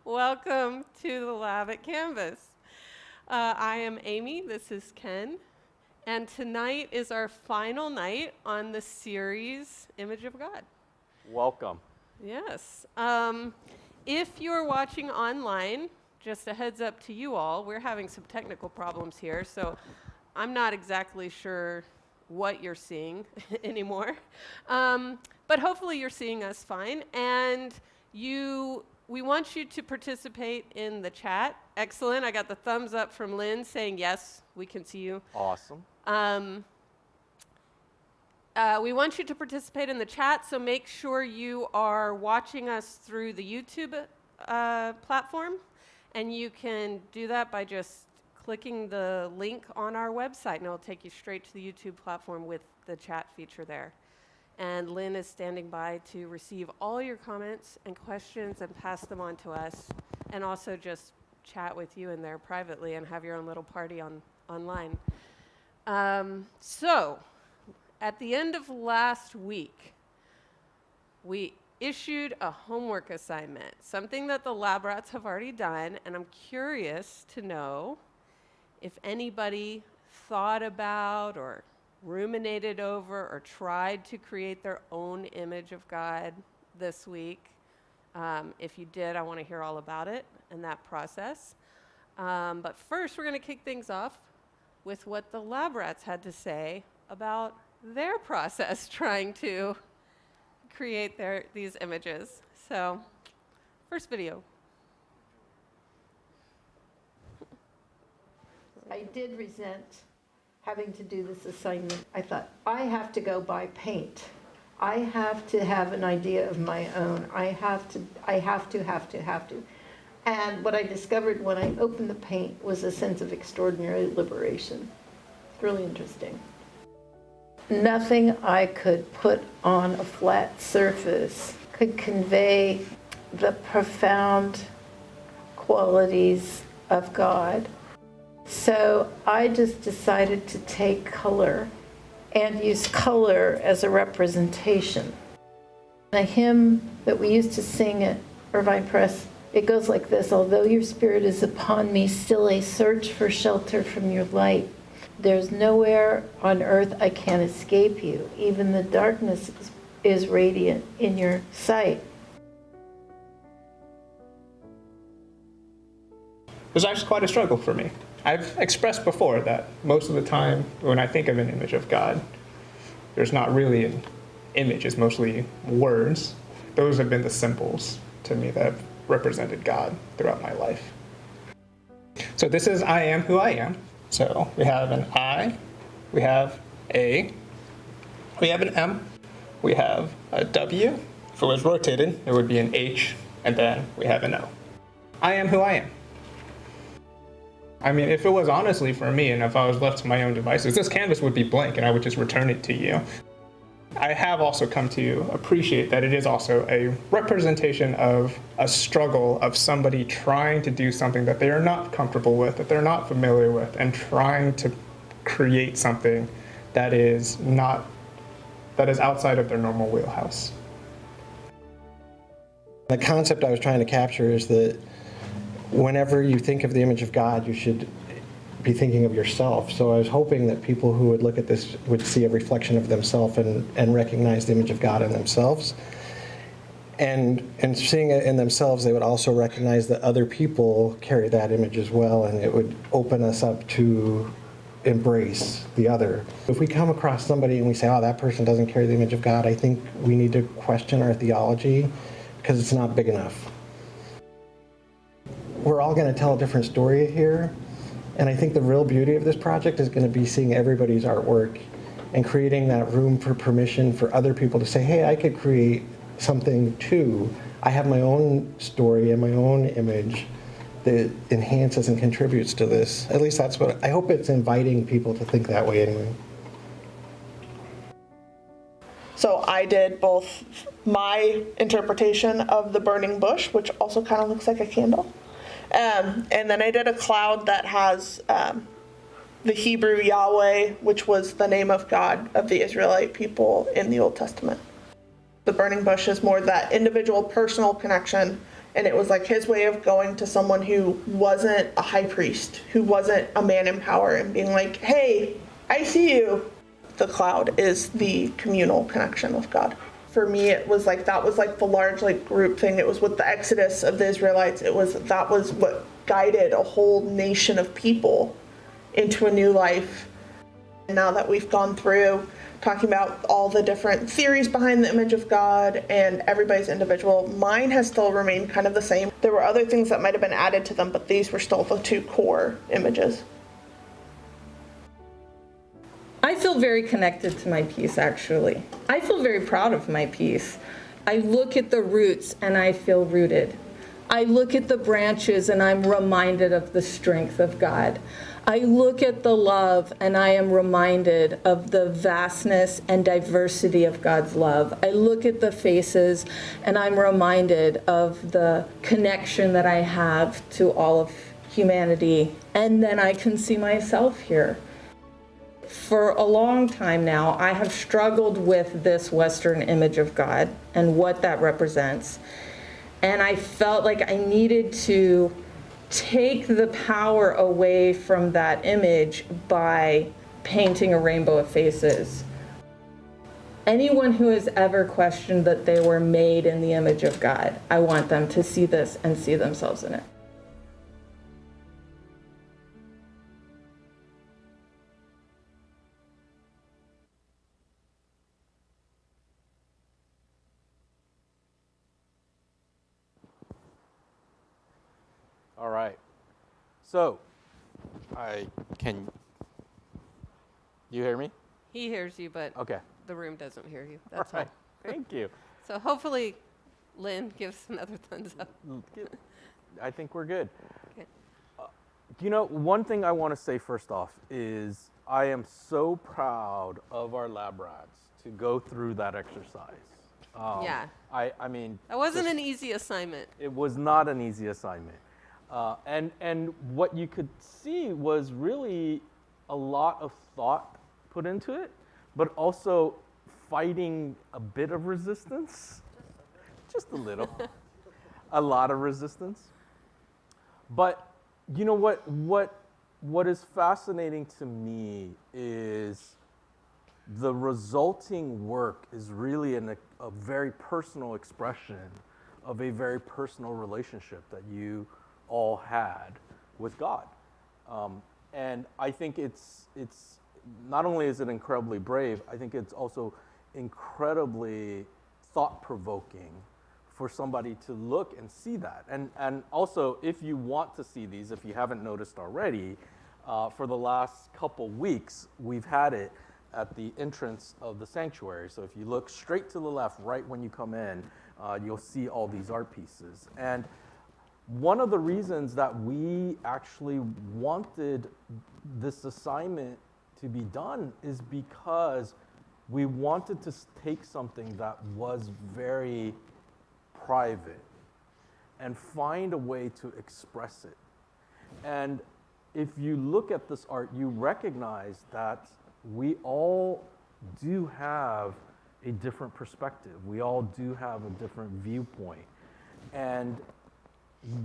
Welcome to the lab at Canvas. I am Amy, this is Ken, and tonight is our final night on the series Image of God. Welcome. Yes. If you're watching online, just a heads up to you all, we're having some technical problems here, so I'm not exactly sure what you're seeing anymore. But hopefully you're seeing us fine, and we want you to participate in the chat. Excellent. I got the thumbs up from Lynn saying, yes, we can see you. Awesome. We want you to participate in the chat, so make sure you are watching us through the YouTube platform. And you can do that by just clicking the link on our website, and it'll take you straight to the YouTube platform with the chat feature there. And Lynn is standing by to receive all your comments and questions and pass them on to us, and also just chat with you in there privately and have your own little party online. So, at the end of last week, we issued a homework assignment, something that the lab rats have already done, and I'm curious to know if anybody thought about or ruminated over or tried to create their own image of God this week. If you did, I want to hear all about it and that process. But first, we're going to kick things off with what the lab rats had to say about their process trying to create these images. So, first video. I did resent having to do this assignment. I thought, I have to go buy paint. I have to have an idea of my own. I have to. And what I discovered when I opened the paint was a sense of extraordinary liberation. It's really interesting. Nothing I could put on a flat surface could convey the profound qualities of God. So I just decided to take color and use color as a representation. A hymn that we used to sing at Irvine Press, it goes like this: although your spirit is upon me, still I search for shelter from your light. There's nowhere on earth I can escape you. Even the darkness is radiant in your sight. It was actually quite a struggle for me. I've expressed before that most of the time when I think of an image of God, there's not really an image, it's mostly words. Those have been the symbols to me that have represented God throughout my life. So this is I am who I am. So we have an I, we have A, we have an M, we have a W. If it was rotated, it would be an H, and then we have an O. I am who I am. I mean, if it was honestly for me, and if I was left to my own devices, this canvas would be blank and I would just return it to you. I have also come to appreciate that it is also a representation of a struggle of somebody trying to do something that they are not comfortable with, that they're not familiar with, and trying to create something that is outside of their normal wheelhouse. The concept I was trying to capture is that whenever you think of the image of God, you should be thinking of yourself. So I was hoping that people who would look at this would see a reflection of themselves and recognize the image of God in themselves. And seeing it in themselves, they would also recognize that other people carry that image as well, and it would open us up to embrace the other. If we come across somebody and we say, oh, that person doesn't carry the image of God, I think we need to question our theology because it's not big enough. We're all going to tell a different story here, and I think the real beauty of this project is going to be seeing everybody's artwork and creating that room for permission for other people to say, hey, I could create something too. I have my own story and my own image that enhances and contributes to this. At least that's what I hope. It's inviting people to think that way anyway. So I did both my interpretation of the burning bush, which also kind of looks like a candle, and then I did a cloud that has the Hebrew Yahweh, which was the name of God of the Israelite people in the Old Testament. The burning bush is more that individual personal connection. And it was like his way of going to someone who wasn't a high priest, who wasn't a man in power, and being like, hey, I see you. The cloud is the communal connection with God. For me, it was like, that was like the large like group thing. It was with the exodus of the Israelites. That was what guided a whole nation of people into a new life. And now that we've gone through talking about all the different theories behind the image of God and everybody's individual, mine has still remained kind of the same. There were other things that might have been added to them, but these were still the two core images. I feel very connected to my piece, actually. I feel very proud of my piece. I look at the roots and I feel rooted. I look at the branches and I'm reminded of the strength of God. I look at the love and I am reminded of the vastness and diversity of God's love. I look at the faces and I'm reminded of the connection that I have to all of humanity. And then I can see myself here. For a long time now, I have struggled with this Western image of God and what that represents. And I felt like I needed to take the power away from that image by painting a rainbow of faces. Anyone who has ever questioned that they were made in the image of God, I want them to see this and see themselves in it. All right. So, you hear me? He hears you, but Okay. the room doesn't hear you. That's All right. all. Thank you. So hopefully Lynn gives another thumbs up. I think we're good. Okay. You know, one thing I want to say first off is I am so proud of our lab rats to go through that exercise. Yeah. I mean, That wasn't just- an easy assignment. It was not an easy assignment. And what you could see was really a lot of thought put into it, but also fighting a bit of resistance. Just a little. A lot of resistance. But you know what is fascinating to me is the resulting work is really a very personal expression of a very personal relationship that you all had with God. And I think it's not only is it incredibly brave, I think it's also incredibly thought-provoking for somebody to look and see that. And also, if you want to see these, if you haven't noticed already, for the last couple weeks, we've had it at the entrance of the sanctuary. So if you look straight to the left, right when you come in, you'll see all these art pieces. And one of the reasons that we actually wanted this assignment to be done is because we wanted to take something that was very private and find a way to express it. And if you look at this art, you recognize that we all do have a different perspective. We all do have a different viewpoint. And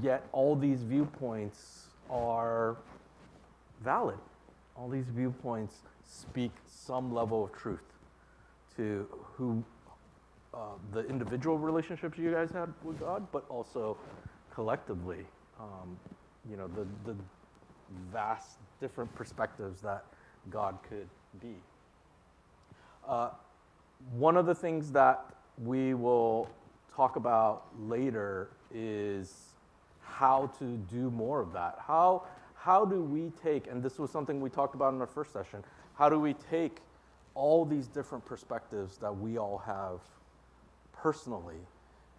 yet all these viewpoints are valid. All these viewpoints speak some level of truth to who the individual relationships you guys had with God, but also collectively, you know, the vast different perspectives that God could be. One of the things that we will talk about later is how to do more of that. How do we take, and this was something we talked about in our first session, how do we take all these different perspectives that we all have personally,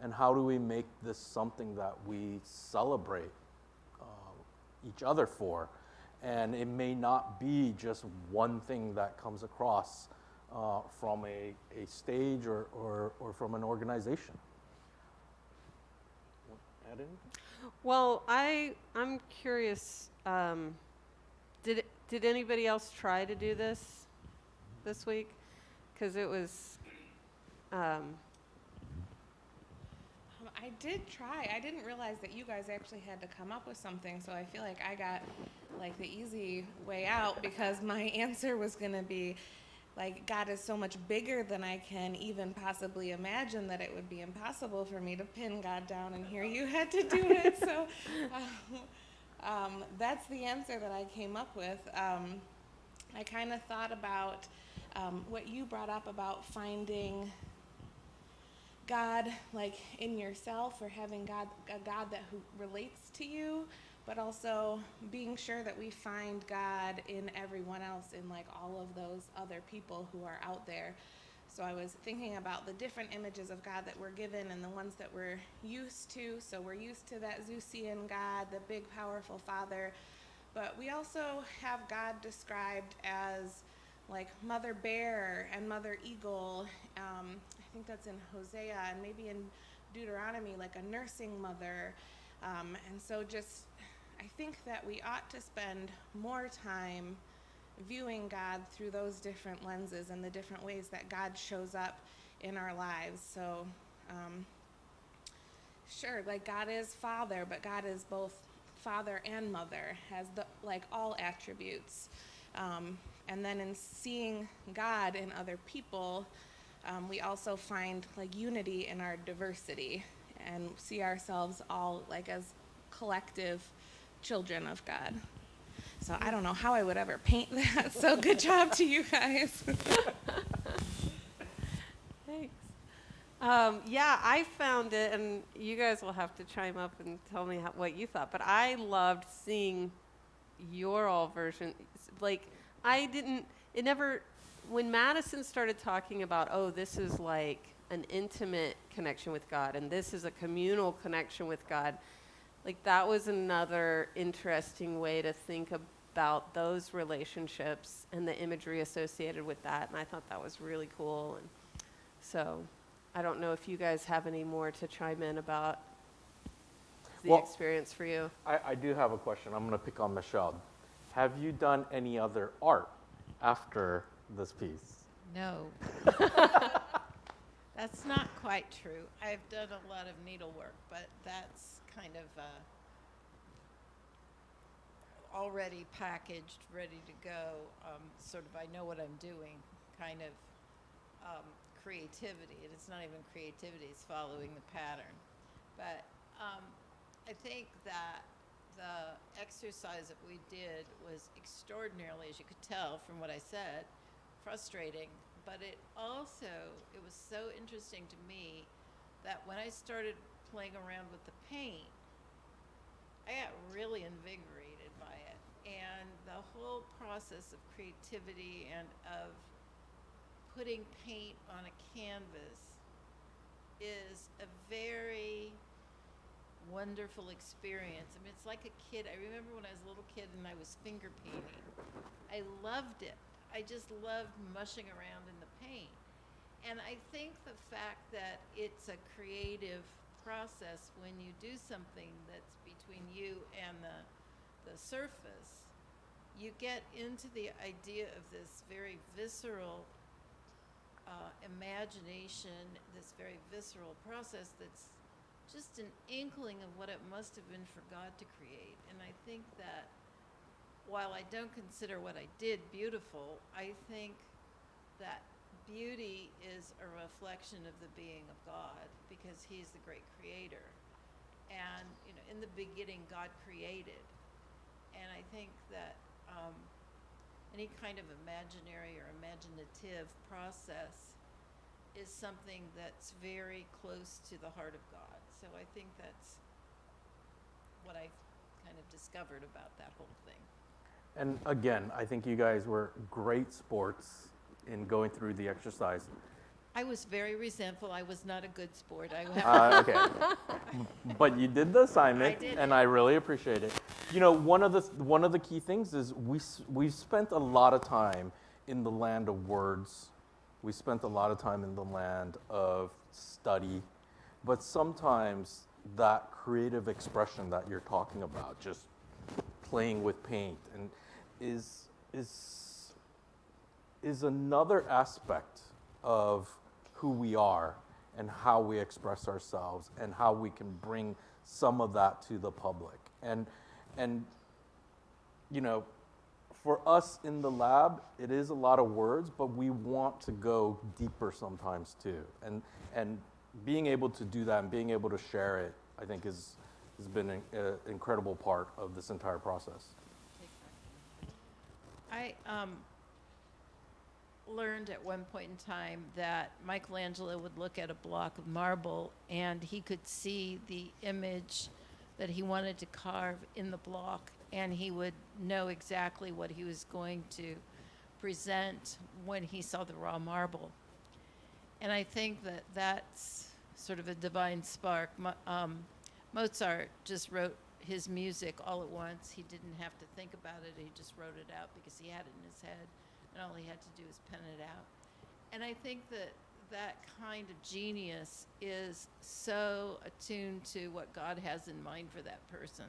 and how do we make this something that we celebrate each other for? And it may not be just one thing that comes across from a stage or from an organization. Add anything? Well, I'm curious. Did anybody else try to do this week? Because it was I did try. I didn't realize that you guys actually had to come up with something, so I feel like I got like the easy way out because my answer was going to be like God is so much bigger than I can even possibly imagine that it would be impossible for me to pin God down, and here you had to do it. So that's the answer that I came up with. I kind of thought about what you brought up about finding God like in yourself, or having a God that who relates to you, but also being sure that we find God in everyone else, in like all of those other people who are out there. So I was thinking about the different images of God that we're given and the ones that we're used to. So we're used to that Zeusian God, the big powerful father, but we also have God described as like Mother Bear and Mother Eagle. I think that's in Hosea, and maybe in Deuteronomy, like a nursing mother. And so just, I think that we ought to spend more time viewing God through those different lenses and the different ways that God shows up in our lives. So, sure, like God is Father, but God is both Father and Mother, has like all attributes. And then in seeing God in other people, we also find like unity in our diversity and see ourselves all like as collective children of God. So I don't know how I would ever paint that. So good job to you guys. Thanks. Yeah, I found it, and you guys will have to chime up and tell me what you thought, but I loved seeing your all version. Like, when Madison started talking about, oh, this is like an intimate connection with God, and this is a communal connection with God, like that was another interesting way to think about those relationships and the imagery associated with that, and I thought that was really cool. And so I don't know if you guys have any more to chime in about the experience for you. I do have a question. I'm going to pick on Michelle. Have you done any other art after this piece? No. That's not quite true. I've done a lot of needlework, but that's kind of already packaged, ready to go. Sort of, I know what I'm doing, kind of creativity. And it's not even creativity, it's following the pattern. But I think that the exercise that we did was extraordinarily, as you could tell from what I said, frustrating, but it was so interesting to me that when I started playing around with the paint, I got really invigorated by it. And the whole process of creativity and of putting paint on a canvas is a very wonderful experience. I mean, it's like a kid. I remember when I was a little kid and I was finger painting. I loved it. I just loved mushing around in the paint. And I think the fact that it's a creative process when you do something that's between you and the surface, you get into the idea of this very visceral imagination, this very visceral process that's just an inkling of what it must have been for God to create. And I think that while I don't consider what I did beautiful, I think that beauty is a reflection of the being of God, because He's the great creator. And, you know, in the beginning, God created. And I think that any kind of imaginary or imaginative process is something that's very close to the heart of God. So I think that's what I kind of discovered about that whole thing. And again, I think you guys were great sports in going through the exercise. I was very resentful. I was not a good sport. Okay. But you did the assignment, I did. and I really appreciate it. You know, one of the key things is we've spent a lot of time in the land of words. We spent a lot of time in the land of study, but sometimes that creative expression that you're talking about, just playing with paint, and is another aspect of who we are and how we express ourselves and how we can bring some of that to the public. And you know, for us in the lab, it is a lot of words, but we want to go deeper sometimes too. And being able to do that and being able to share it, I think has been an incredible part of this entire process. I learned at one point in time that Michelangelo would look at a block of marble and he could see the image that he wanted to carve in the block, and he would know exactly what he was going to present when he saw the raw marble. And I think that that's sort of a divine spark. Mozart just wrote his music all at once. He didn't have to think about it. He just wrote it out because he had it in his head, and all he had to do was pen it out. And I think that that kind of genius is so attuned to what God has in mind for that person.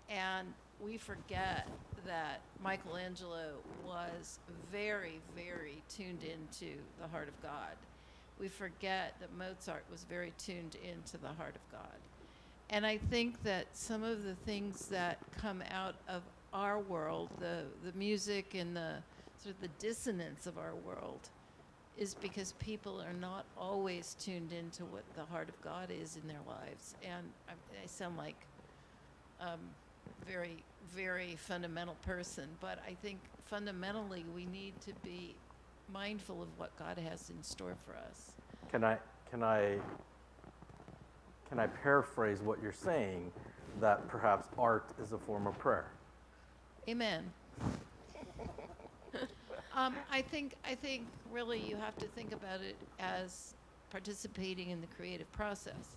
And we forget that Michelangelo was very, very tuned into the heart of God. We forget that Mozart was very tuned into the heart of God. And I think that some of the things that come out of our world, the music and the sort of the dissonance of our world, is because people are not always tuned into what the heart of God is in their lives. And I sound like very, very fundamental person, but I think fundamentally we need to be mindful of what God has in store for us. Can I paraphrase what you're saying, that perhaps art is a form of prayer? Amen. I think really you have to think about it as participating in the creative process.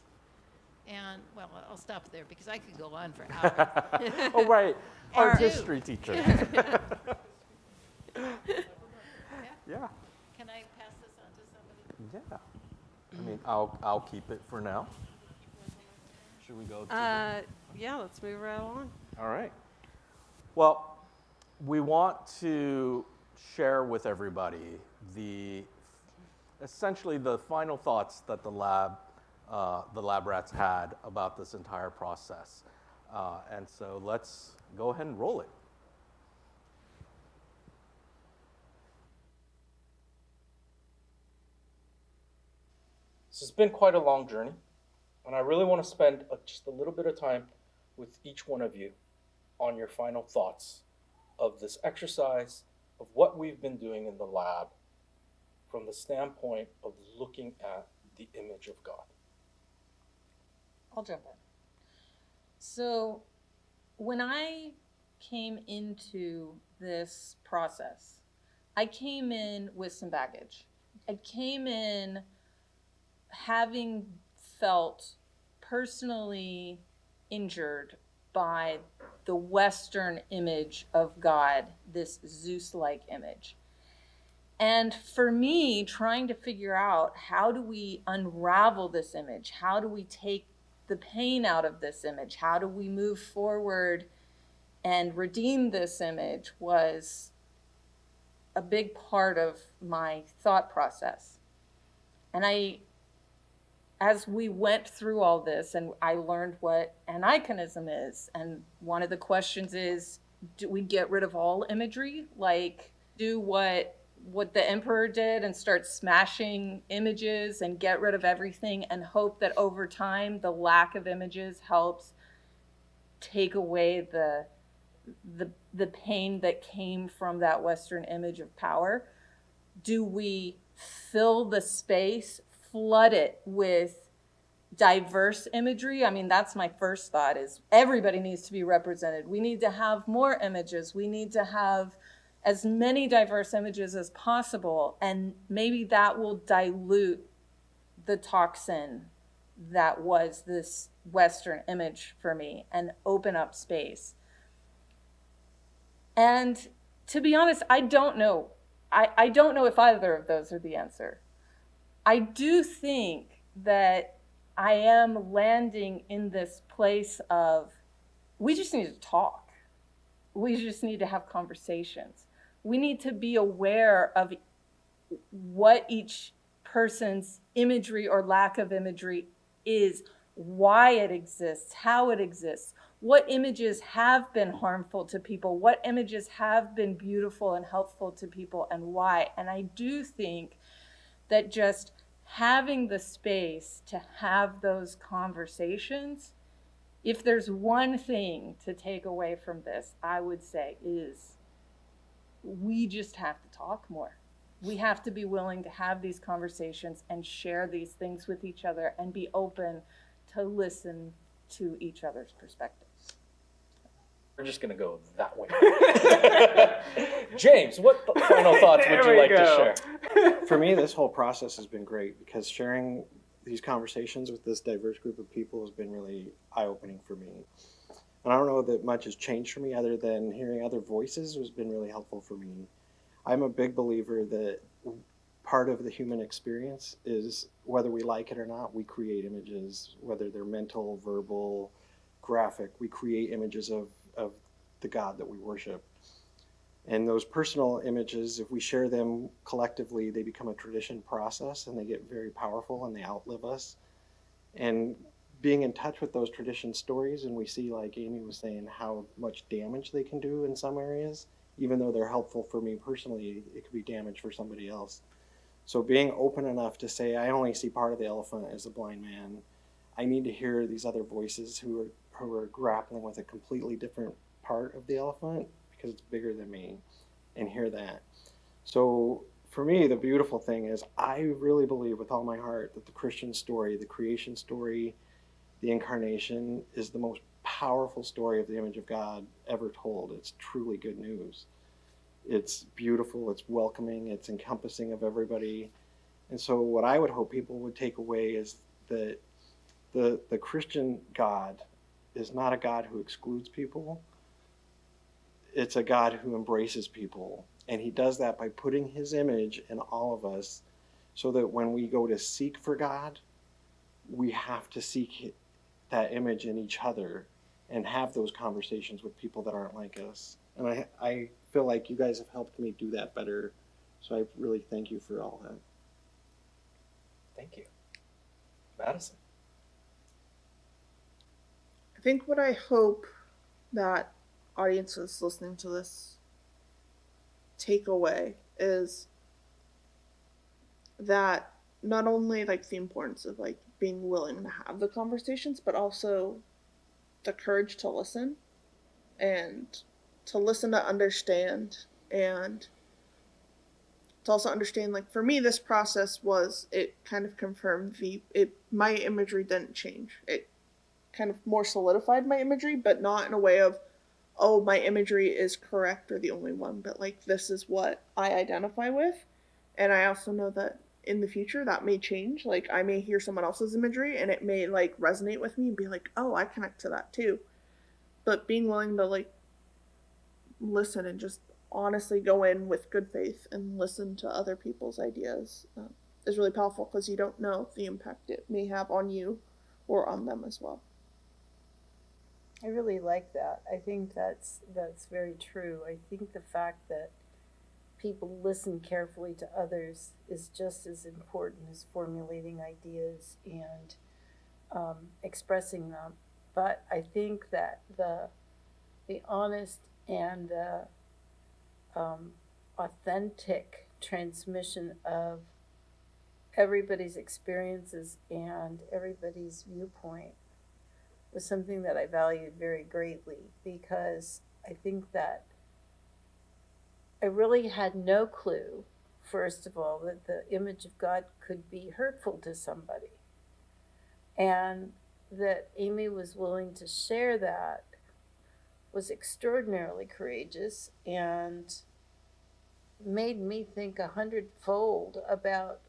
And, well, I'll stop there because I could go on for hours. Oh, right. Art And history teacher. Yeah. Yeah. Can I pass this on to somebody? Yeah. I mean, I'll keep it for now. Should we go to Yeah, let's move right along. All right. Well, we want to share with everybody essentially the final thoughts that the lab rats had about this entire process. And so let's go ahead and roll it. This has been quite a long journey, and I really want to spend just a little bit of time with each one of you on your final thoughts of this exercise, of what we've been doing in the lab from the standpoint of looking at the image of God. I'll jump in. So when I came into this process, I came in with some baggage. I came in having felt personally injured by the Western image of God, this Zeus-like image. And for me, trying to figure out how do we unravel this image? How do we take the pain out of this image? How do we move forward and redeem this image was a big part of my thought process. And as we went through all this, and I learned what an iconism is, and one of the questions is, do we get rid of all imagery? Like, do what the emperor did and start smashing images and get rid of everything and hope that over time the lack of images helps take away the pain that came from that Western image of power? Do we fill the space, flood it with diverse imagery? I mean, that's my first thought, is everybody needs to be represented. We need to have more images. We need to have as many diverse images as possible, and maybe that will dilute the toxin that was this Western image for me and open up space. And to be honest, I don't know. I don't know if either of those are the answer. I do think that I am landing in this place of, we just need to talk. We just need to have conversations. We need to be aware of what each person's imagery or lack of imagery is, why it exists, how it exists, what images have been harmful to people, what images have been beautiful and helpful to people, and why. And I do think that just having the space to have those conversations, if there's one thing to take away from this, I would say is we just have to talk more. We have to be willing to have these conversations and share these things with each other and be open to listen to each other's perspectives. We're just going to go that way. James, what final thoughts would you like to share? For me, this whole process has been great because sharing these conversations with this diverse group of people has been really eye-opening for me. And I don't know that much has changed for me other than hearing other voices has been really helpful for me. I'm a big believer that part of the human experience is, whether we like it or not, we create images, whether they're mental, verbal, graphic. We create images of the God that we worship. And those personal images, if we share them collectively, they become a tradition process and they get very powerful and they outlive us. And being in touch with those tradition stories, and we see, like Amy was saying, how much damage they can do in some areas, even though they're helpful for me personally, it could be damage for somebody else. So being open enough to say, I only see part of the elephant as a blind man. I need to hear these other voices who are grappling with a completely different part of the elephant because it's bigger than me, and hear that. So for me, the beautiful thing is I really believe with all my heart that the Christian story, the creation story, the incarnation is the most powerful story of the image of God ever told. It's truly good news. It's beautiful, it's welcoming, it's encompassing of everybody. And so what I would hope people would take away is that the Christian God is not a God who excludes people. It's a God who embraces people. And he does that by putting his image in all of us, so that when we go to seek for God, we have to seek that image in each other and have those conversations with people that aren't like us. And I feel like you guys have helped me do that better. So I really thank you for all that. Thank you. Madison. I think what I hope that audiences listening to this take away is that not only like the importance of like being willing to have the conversations, but also the courage to listen, and to listen to understand, and to also understand, like for me this process was, it kind of confirmed my imagery didn't change. It kind of more solidified my imagery, but not in a way of, oh, my imagery is correct or the only one, but like this is what I identify with. And I also know that in the future that may change. Like I may hear someone else's imagery and it may like resonate with me and be like, oh, I connect to that too. But being willing to like listen and just honestly go in with good faith and listen to other people's ideas is really powerful, because you don't know the impact it may have on you or on them as well. I really like that. I think that's very true. I think the fact that people listen carefully to others is just as important as formulating ideas and expressing them. But I think that the honest and the authentic transmission of everybody's experiences and everybody's viewpoint was something that I valued very greatly, because I think that I really had no clue, first of all, that the image of God could be hurtful to somebody. And that Amy was willing to share that was extraordinarily courageous and made me think 100-fold about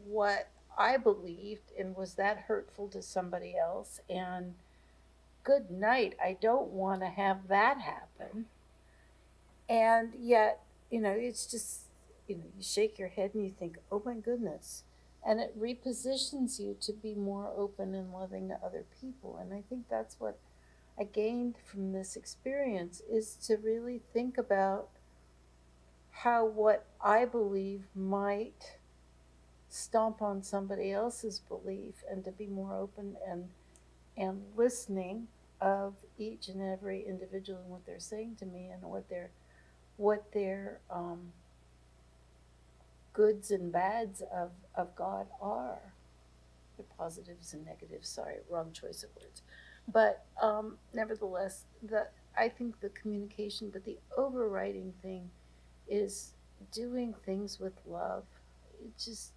what I believed, and was that hurtful to somebody else? And good night, I don't want to have that happen. And yet, it's just, you shake your head and you think, oh my goodness. And it repositions you to be more open and loving to other people. And I think that's what I gained from this experience, is to really think about how what I believe might stomp on somebody else's belief and to be more open and listening of each and every individual and what they're saying to me and what their goods and bads of God are. The positives and negatives, sorry, wrong choice of words. But nevertheless, I think the communication, but the overriding thing is doing things with love. It just,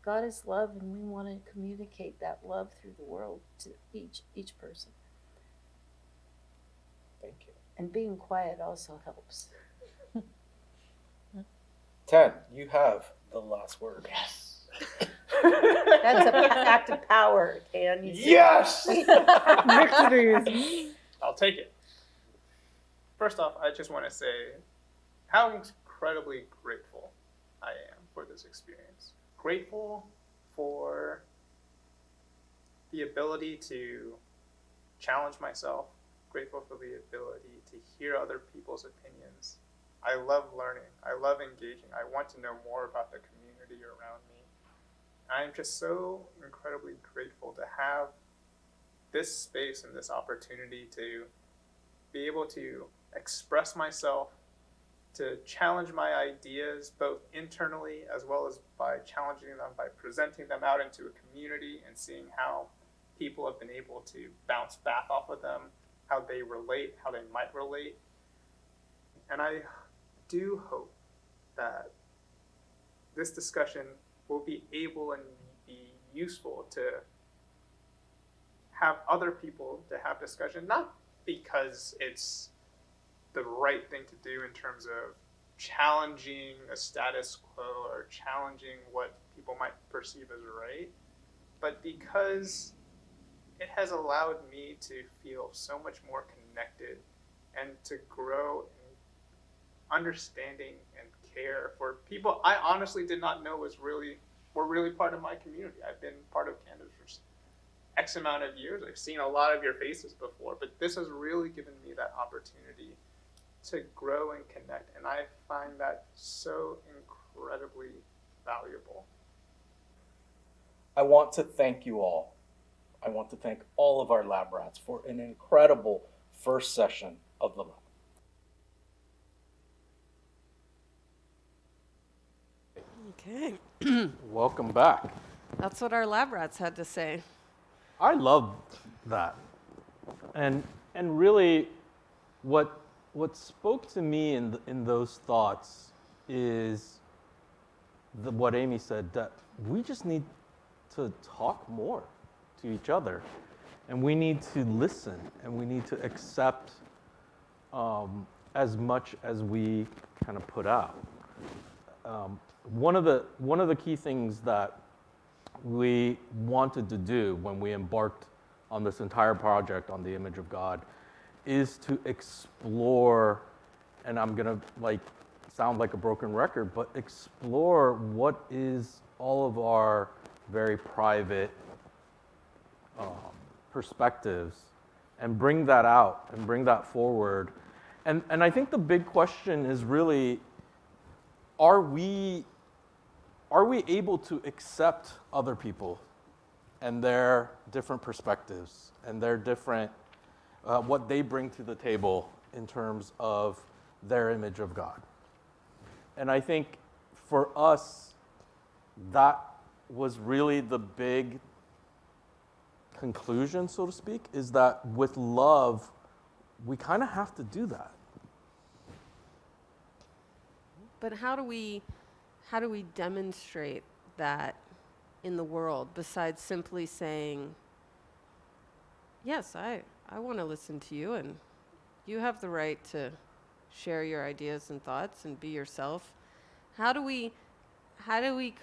God is love, and we want to communicate that love through the world to each person. Thank you. And being quiet also helps. 10, you have the last word. Yes. That's an act of power, Dan. You see? Yes! Victory. I'll take it. First off, I just want to say how incredibly grateful I am for this experience. Grateful for the ability to challenge myself. Grateful for the ability to hear other people's opinions. I love learning. I love engaging. I want to know more about the community around me. I'm just so incredibly grateful to have this space and this opportunity to be able to express myself, to challenge my ideas both internally as well as by challenging them, by presenting them out into a community and seeing how people have been able to bounce back off of them, how they relate, how they might relate. And I do hope that this discussion will be able and be useful to have other people to have discussion, not because it's the right thing to do in terms of challenging the status quo or challenging what people might perceive as right, but because it has allowed me to feel so much more connected and to grow in understanding and care for people I honestly did not know were really part of my community. I've been part of Canada for X amount of years. I've seen a lot of your faces before, but this has really given me that opportunity to grow and connect, and I find that so incredibly valuable. I want to thank you all. I want to thank all of our lab rats for an incredible first session of the lab. Okay. Welcome back. That's what our lab rats had to say. I love that. And really what spoke to me in those thoughts is what Amy said, that we just need to talk more to each other, and we need to listen, and we need to accept as much as we kind of put out. One of the key things that we wanted to do when we embarked on this entire project on the image of God is to explore, and I'm gonna sound like a broken record, but explore what is all of our very private perspectives and bring that out and bring that forward. And I think the big question is really, are we able to accept other people and their different perspectives and their different, what they bring to the table in terms of their image of God? And I think for us, that was really the big conclusion, so to speak, is that with love, we kind of have to do that. But how do we demonstrate that in the world besides simply saying, yes, I want to listen to you, and you have the right to share your ideas and thoughts and be yourself? How do we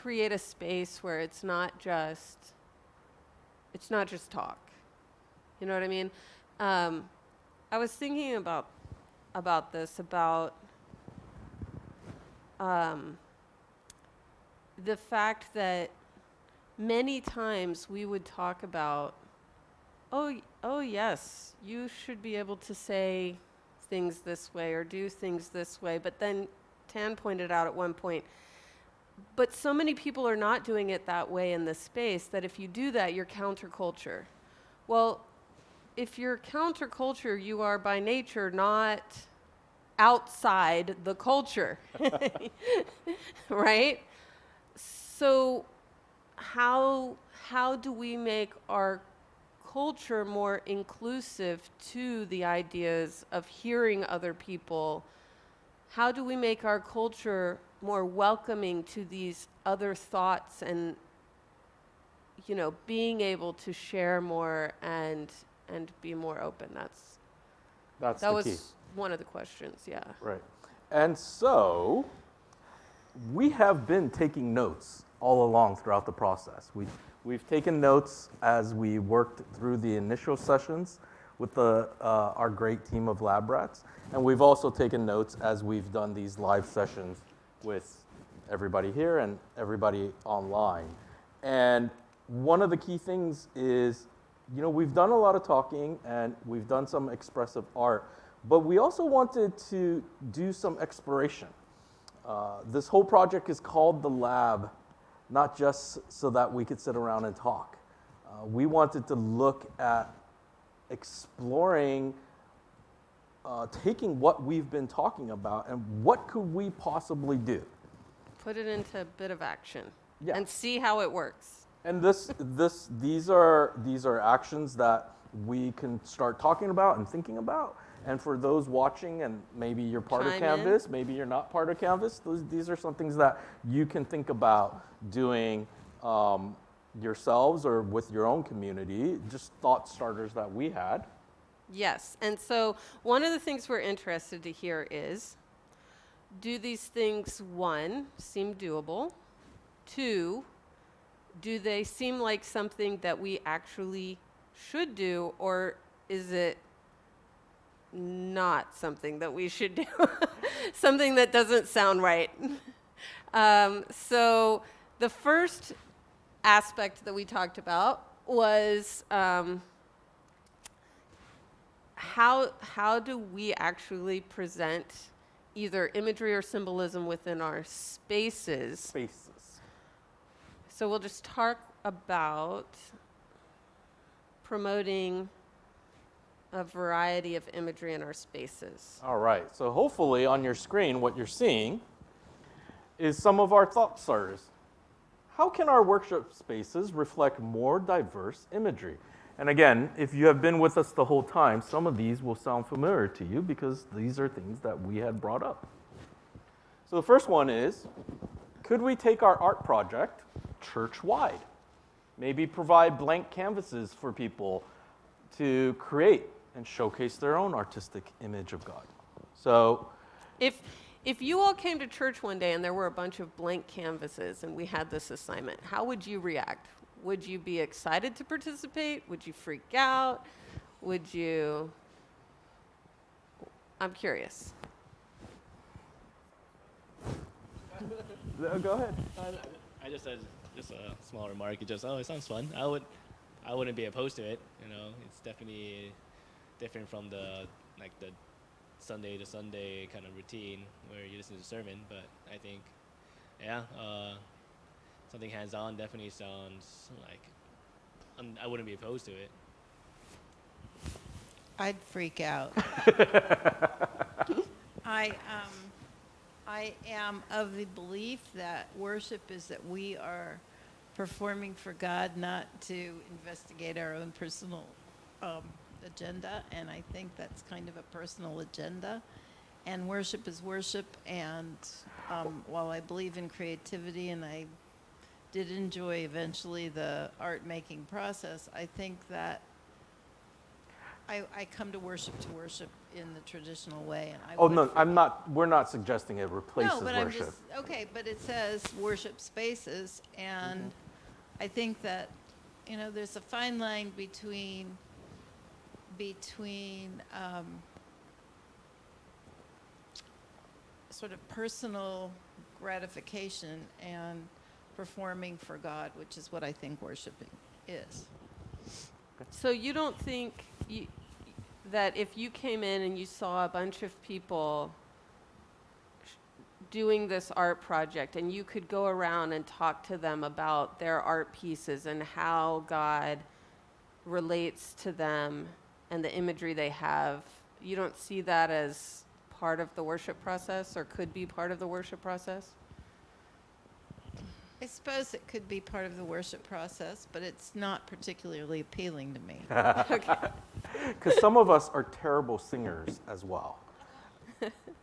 create a space where it's not just talk? You know what I mean? I was thinking about this, about the fact that many times we would talk about, oh yes, you should be able to say things this way or do things this way, but then Tan pointed out at one point, But so many people are not doing it that way in this space that if you do that, you're counterculture. Well, if you're counterculture, you are by nature not outside the culture, right? So how do we make our culture more inclusive to the ideas of hearing other people? How do we make our culture more welcoming to these other thoughts and, you know, being able to share more and be more open? That that the was key. one of the questions, yeah. Right. And so we have been taking notes all along throughout the process. We've taken notes as we worked through the initial sessions with our great team of lab rats, and we've also taken notes as we've done these live sessions with everybody here and everybody online. And one of the key things is, you know, we've done a lot of talking and we've done some expressive art, but we also wanted to do some exploration. This whole project is called The Lab, not just so that we could sit around and talk. We wanted to look at exploring, taking what we've been talking about and what could we possibly do. Put it into a bit of action Yeah. and see how it works. And these are actions that we can start talking about and thinking about. And for those watching, and maybe you're part of Chime Canvas, maybe you're not part of Canvas, these are some things that you can think about doing yourselves or with your own community, just thought starters that we had. Yes, and so one of the things we're interested to hear is, do these things, one, seem doable? Two, do they seem like something that we actually should do, or is it not something that we should do? Something that doesn't sound right. So the first aspect that we talked about was how do we actually present either imagery or symbolism within our spaces? So we'll just talk about promoting a variety of imagery in our spaces. All right, so hopefully on your screen, what you're seeing is some of our thought starters. How can our workshop spaces reflect more diverse imagery? And again, if you have been with us the whole time, some of these will sound familiar to you because these are things that we had brought up. So the first one is, could we take our art project church-wide? Maybe provide blank canvases for people to create and showcase their own artistic image of God. So If you all came to church one day and there were a bunch of blank canvases and we had this assignment, how would you react? Would you be excited to participate? Would you freak out? Would you? I'm curious. go ahead. I just said just a small remark. It sounds fun. I wouldn't be opposed to it. You know, it's definitely different from the Sunday to Sunday kind of routine where you listen to the sermon. But I think, yeah, something hands-on definitely sounds like I wouldn't be opposed to it. I'd freak out. I am of the belief that worship is that we are performing for God, not to investigate our own personal agenda, and I think that's kind of a personal agenda. And worship is worship, and while I believe in creativity, and I did enjoy eventually the art-making process, I think that I come to worship in the traditional way. And We're not suggesting it replaces no, but worship. Okay, but it says worship spaces, and I think that, you know, there's a fine line between sort of personal gratification and performing for God, which is what I think worshiping is. So you don't think that if you came in and you saw a bunch of people doing this art project and you could go around and talk to them about their art pieces and how God relates to them and the imagery they have, you don't see that as part of the worship process or could be part of the worship process? I suppose it could be part of the worship process, but it's not particularly appealing to me. Because some of us are terrible singers as well,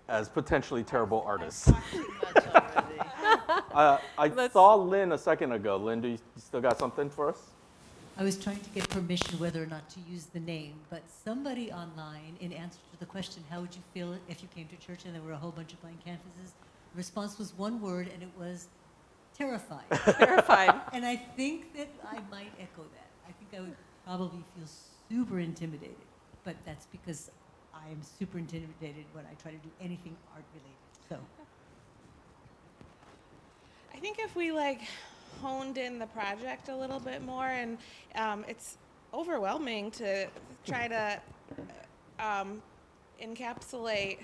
as potentially terrible artists. Too much already. I saw Lynn a second ago. Lynn, do you still got something for us? I was trying to get permission whether or not to use the name, but somebody online, in answer to the question, how would you feel if you came to church and there were a whole bunch of blank canvases, the response was one word, and it was terrified. Terrified. And I think that I might echo that. I think I would probably feel super intimidated, but that's because I am super intimidated when I try to do anything art related. So I think if we like honed in the project a little bit more, and it's overwhelming to try to encapsulate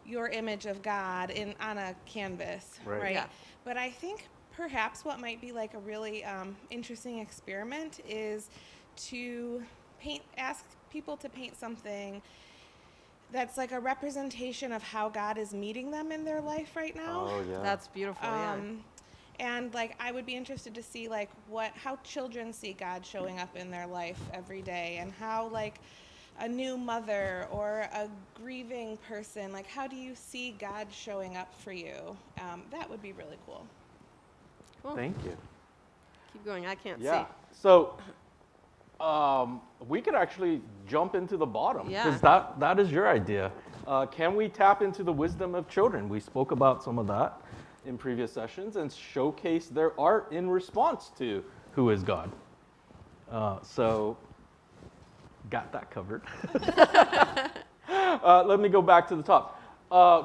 your image of God on a canvas, right? Yeah. But I think perhaps what might be like a really interesting experiment is to ask people to paint something that's like a representation of how God is meeting them in their life right now. Oh, yeah. That's beautiful, yeah. And like I would be interested to see like how children see God showing up in their life every day, and how like a new mother or a grieving person, like how do you see God showing up for you? That would be really cool. Cool. Thank you. Keep going, I can't Yeah. see. So we could actually jump into the bottom, Yeah. because that is your idea. Can we tap into the wisdom of children? We spoke about some of that in previous sessions and showcase their art in response to who is God. So got that covered. Let me go back to the top.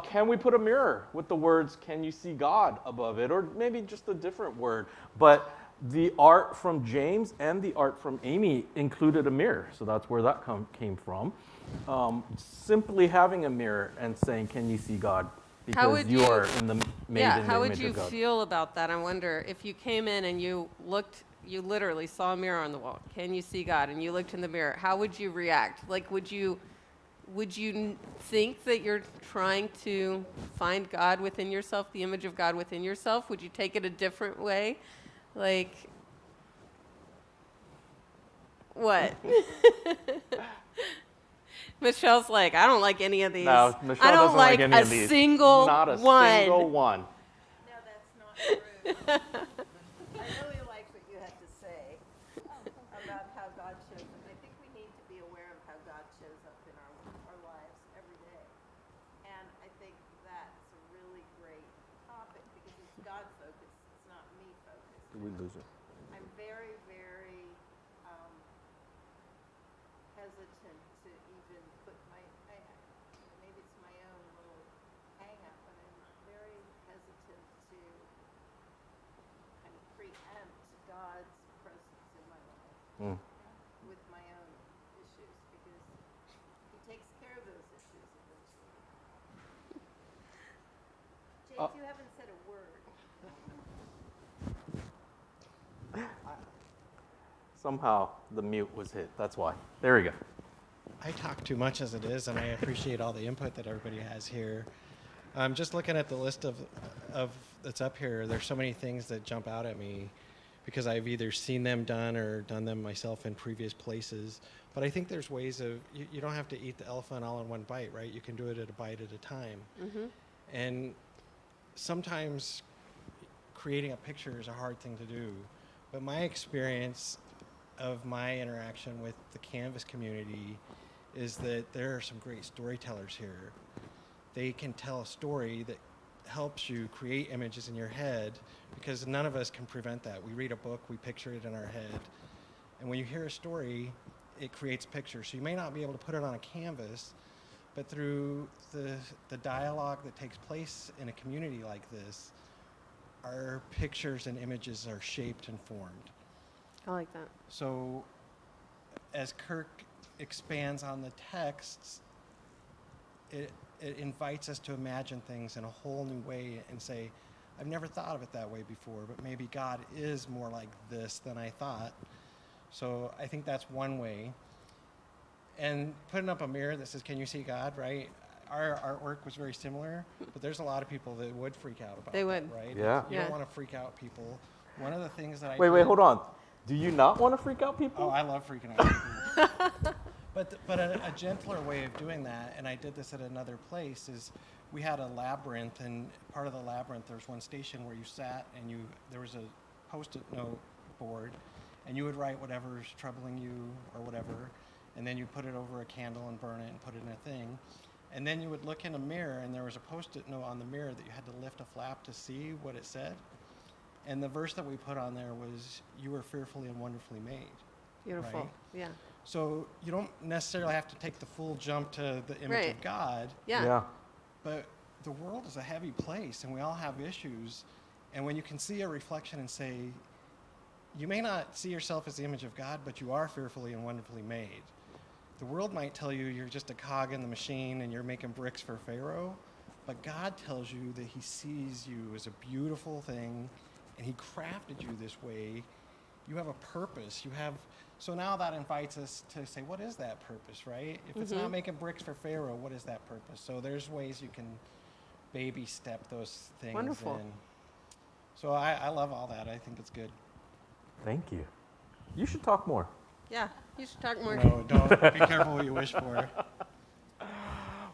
Can we put a mirror with the words, "Can you see God" above it? Or maybe just a different word. But the art from James and the art from Amy included a mirror. So that's where that came from. Simply having a mirror and saying, "Can you see God?" Because you are in the made in the how would image you of God. feel about that? I wonder if you came in and you literally saw a mirror on the wall. Can you see God? And you looked in the mirror. How would you react? Like, would you think that you're trying to find God within yourself, the image of God within yourself? Would you take it a different way? Like, what? Michelle's like, I don't like any of these. No, Michelle I don't doesn't like any a of these. single Not a one. single one. No, that's not true. I really liked what you had to say about how God shows up. I think we need to be aware of how God shows up in our lives every day. And I think that's a really great topic because it's God focused, it's not me focused. Did we lose her? I'm very, very hesitant to even put maybe it's my own little hang up, but I'm very hesitant to kind of preempt God's presence in my life with my own issues, because he takes care of those issues eventually. James, you haven't said a word. Somehow the mute was hit. That's why. There we go. I talk too much as it is, and I appreciate all the input that everybody has here. Just looking at the list of that's up here, there's so many things that jump out at me because I've either seen them done or done them myself in previous places. But I think there's ways of, you don't have to eat the elephant all in one bite, right? You can do it at a bite at a time. Mm-hmm. And sometimes creating a picture is a hard thing to do. But my experience of my interaction with the Canvas community is that there are some great storytellers here. They can tell a story that helps you create images in your head, because none of us can prevent that. We read a book, we picture it in our head. And when you hear a story, it creates pictures. So you may not be able to put it on a canvas, but through the dialogue that takes place in a community like this, our pictures and images are shaped and formed. I like that. So as Kirk expands on the texts, it invites us to imagine things in a whole new way and say, I've never thought of it that way before, but maybe God is more like this than I thought. So I think that's one way. And putting up a mirror that says, can you see God, right? Our artwork was very similar, but there's a lot of people that would freak out about They that, would. right? Yeah. You Yeah. don't want to freak out people. One of the things that I Wait, did, hold on. Do you not want to freak out people? Oh, I love freaking out people. But a gentler way of doing that, and I did this at another place, is we had a labyrinth, and part of the labyrinth, there was one station where you sat and there was a Post-it note board, and you would write whatever's troubling you or whatever, and then you put it over a candle and burn it and put it in a thing. And then you would look in a mirror, and there was a Post-it note on the mirror that you had to lift a flap to see what it said. And the verse that we put on there was, you were fearfully and wonderfully made. Beautiful. Right? Yeah. So you don't necessarily have to take the full jump to the image Right. of God, Yeah. but the world is a heavy place, and we all have issues. And when you can see a reflection and say, you may not see yourself as the image of God, but you are fearfully and wonderfully made. The world might tell you you're just a cog in the machine and you're making bricks for Pharaoh, but God tells you that he sees you as a beautiful thing, and he crafted you this way. You have a purpose. So now that invites us to say, what is that purpose, right? If it's not making bricks for Pharaoh, what is that purpose? So there's ways you can baby step those things Wonderful. in. So I love all that. I think it's good. Thank you. You should talk more. Yeah. You should talk more. No, don't. Be careful what you wish for.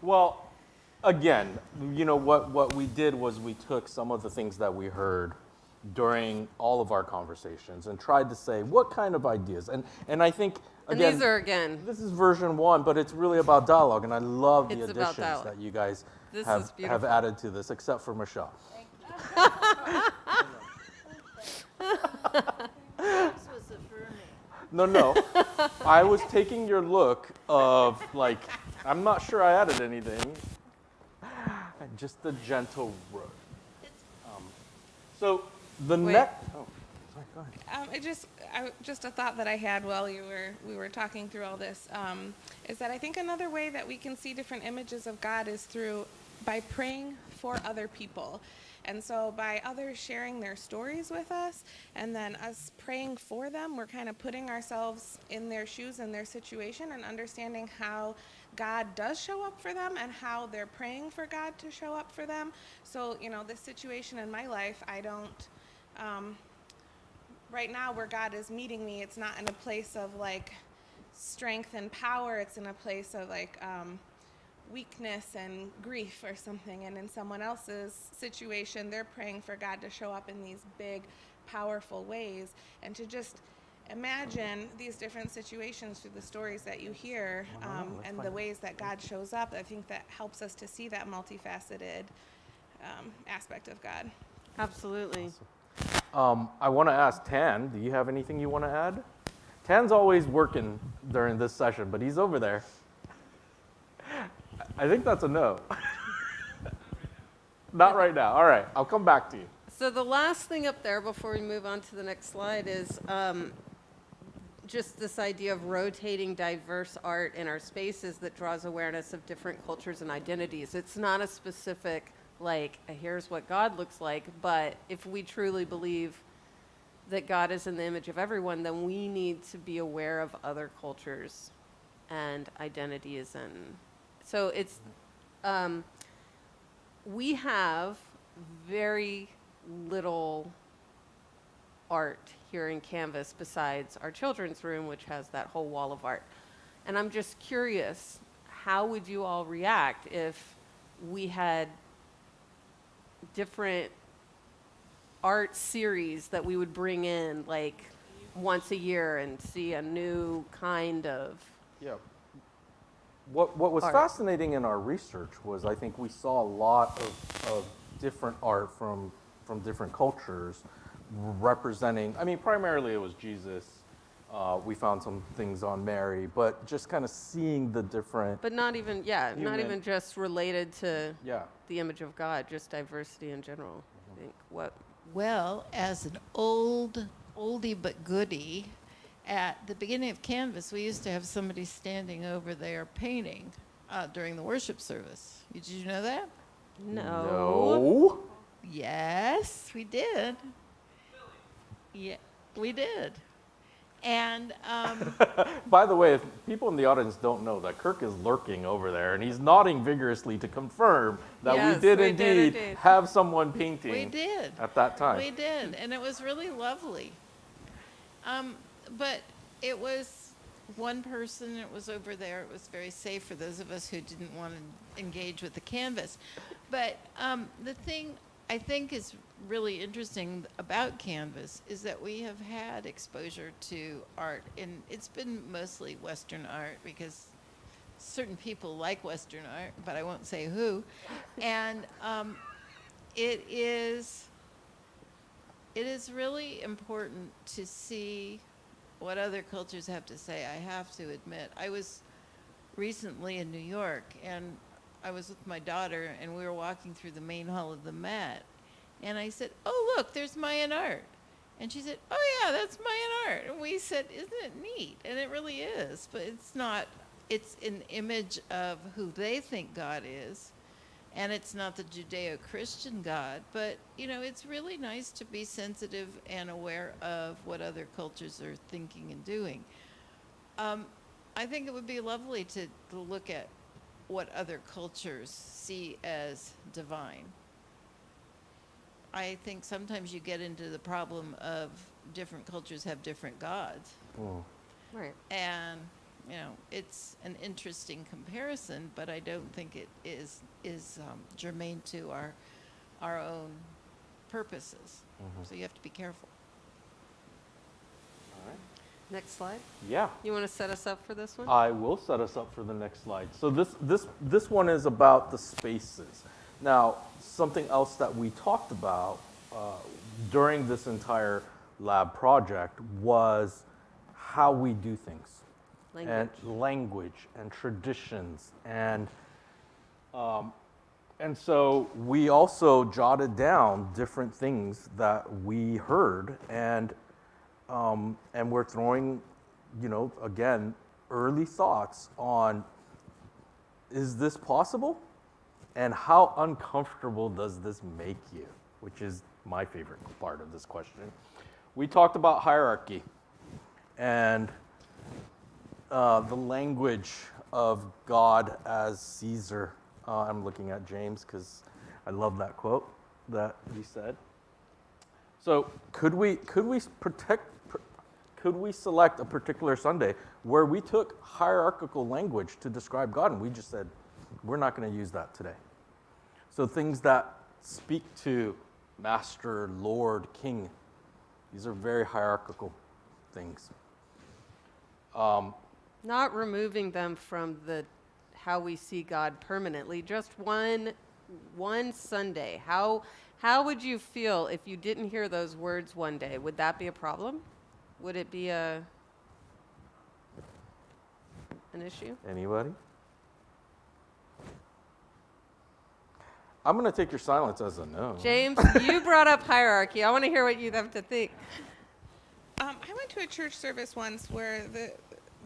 Well, again, what we did was we took some of the things that we heard during all of our conversations and tried to say what kind of ideas. And I think, And again, these are, again, this is version 1, but it's really about dialogue, and I love the It's about additions dialogue. that you guys This is have beautiful. added to this, except for Michelle. This was affirming. No. I was taking your look of, like, I'm not sure I added anything. Just the gentle road. So the Wait. next. Oh, sorry, go ahead. Just a thought that I had while we were talking through all this is that I think another way that we can see different images of God is by praying for other people. And so by others sharing their stories with us and then us praying for them, we're kind of putting ourselves in their shoes and their situation and understanding how God does show up for them and how they're praying for God to show up for them. So, this situation in my life, I don't, right now where God is meeting me, it's not in a place of like strength and power. It's in a place of like, weakness and grief or something, and in someone else's situation they're praying for God to show up in these big powerful ways, and to just imagine these different situations through the stories that you hear and the ways that God shows up. I think that helps us to see that multifaceted aspect of God. absolutely. I want to ask Tan, do you have anything you want to add? Tan's always working during this session, but he's over there. I think that's a no. Not right now. All right, I'll come back to you. So the last thing up there before we move on to the next slide is just this idea of rotating diverse art in our spaces that draws awareness of different cultures and identities. It's not a specific, like, here's what God looks like, but if we truly believe that God is in the image of everyone, then we need to be aware of other cultures and identities. And so it's, we have very little art here in Canvas besides our children's room, which has that whole wall of art. And I'm just curious, how would you all react if we had different art series that we would bring in like once a year and see a new kind of Yeah. What was art? fascinating in our research was I think we saw a lot of different art from different cultures representing, I mean, primarily it was Jesus. We found some things on Mary, but just kind of seeing the different. But not even, not Human. even just related to Yeah. the image of God, just diversity in general. I think Well, as an oldie but goodie, at the beginning of Canvas, we used to have somebody standing over there painting. during the worship service. Did you know that? No. Yes, we did. Yeah, we did. And By the way, if people in the audience don't know that Kirk is lurking over there and he's nodding vigorously to confirm that Yes, we did we did indeed indeed. have someone painting we did. at that time. We did, and it was really lovely. But it was one person, it was over there. It was very safe for those of us who didn't want to engage with the canvas. But the thing I think is really interesting about Canvas is that we have had exposure to art, and it's been mostly Western art because certain people like Western art, but I won't say who. And it is really important to see what other cultures have to say. I have to admit, I was recently in New York, and I was with my daughter, and we were walking through the main hall of the Met, and I said, "Oh, look, there's Mayan art." And she said, "Oh, yeah, that's Mayan art." And we said, "Isn't it neat?" And it really is, but it's not, it's an image of who they think God is, and it's not the Judeo-Christian God, but, you know, it's really nice to be sensitive and aware of what other cultures are thinking and doing. I think it would be lovely to look at what other cultures see as divine. I think sometimes you get into the problem of different cultures have different gods. Right. And, you know, it's an interesting comparison, but I don't think it is germane to our own purposes. So you have to be careful. All right. Next slide. Yeah. You want to set us up for this one? I will set us up for the next slide. So this one is about the spaces. Now, something else that we talked about during this entire lab project was how we do things. Language and traditions. And so we also jotted down different things that we heard, and we're throwing, you know, again, early thoughts on, is this possible? And how uncomfortable does this make you? Which is my favorite part of this question. We talked about hierarchy and the language of God as Caesar. I'm looking at James because I love that quote that he said. So could we select a particular Sunday where we took hierarchical language to describe God, and we just said, we're not going to use that today? So things that speak to Master, Lord, King, these are very hierarchical things. Not removing them from how we see God permanently, just one Sunday. How would you feel if you didn't hear those words one day? Would that be a problem? Would it be an issue? Anybody? I'm going to take your silence as a no. James, you brought up hierarchy. I want to hear what you have to think. I went to a church service once where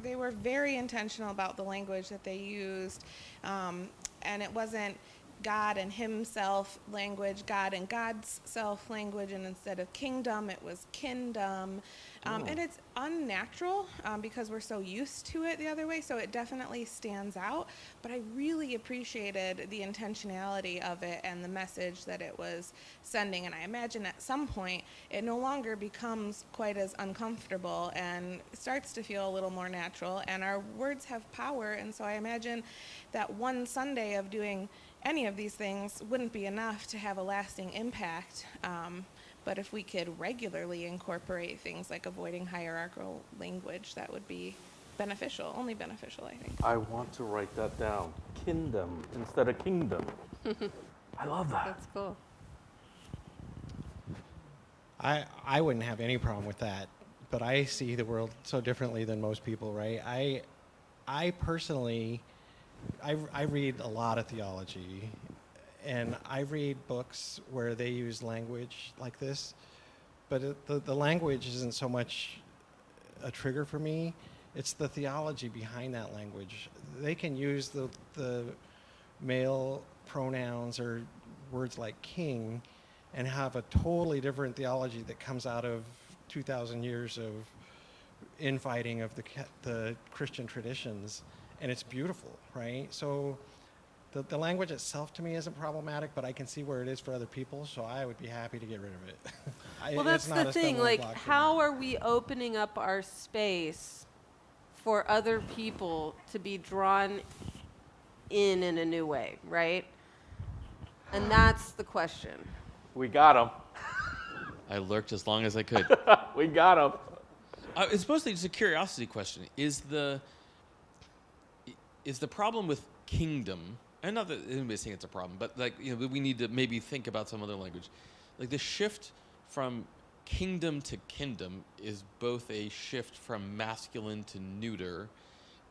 they were very intentional about the language that they used, and it wasn't God and himself language, God and God's self language, and instead of kingdom, it was kingdom. And it's unnatural because we're so used to it the other way, so it definitely stands out. But I really appreciated the intentionality of it and the message that it was sending. And I imagine at some point it no longer becomes quite as uncomfortable and starts to feel a little more natural. And our words have power, and so I imagine that one Sunday of doing any of these things wouldn't be enough to have a lasting impact. But if we could regularly incorporate things like avoiding hierarchical language, that would be beneficial, only beneficial, I think. I want to write that down. Kingdom instead of kingdom. I love that. That's cool. I wouldn't have any problem with that, but I see the world so differently than most people, right? I personally, I read a lot of theology, and I read books where they use language like this, but the language isn't so much a trigger for me. It's the theology behind that language. They can use the male pronouns or words like king and have a totally different theology that comes out of 2,000 years of infighting of the Christian traditions, and it's beautiful, right? So the language itself to me isn't problematic, but I can see where it is for other people, so I would be happy to get rid of it. Well, that's the thing. Like, how are we opening up our space for other people to be drawn in a new way, right? And that's the question. We got him. I lurked as long as I could. We got him. It's mostly just a curiosity question. Is the problem with kingdom, and not that anybody's saying it's a problem, but like, you know, we need to maybe think about some other language. Like the shift from kingdom to kingdom is both a shift from masculine to neuter,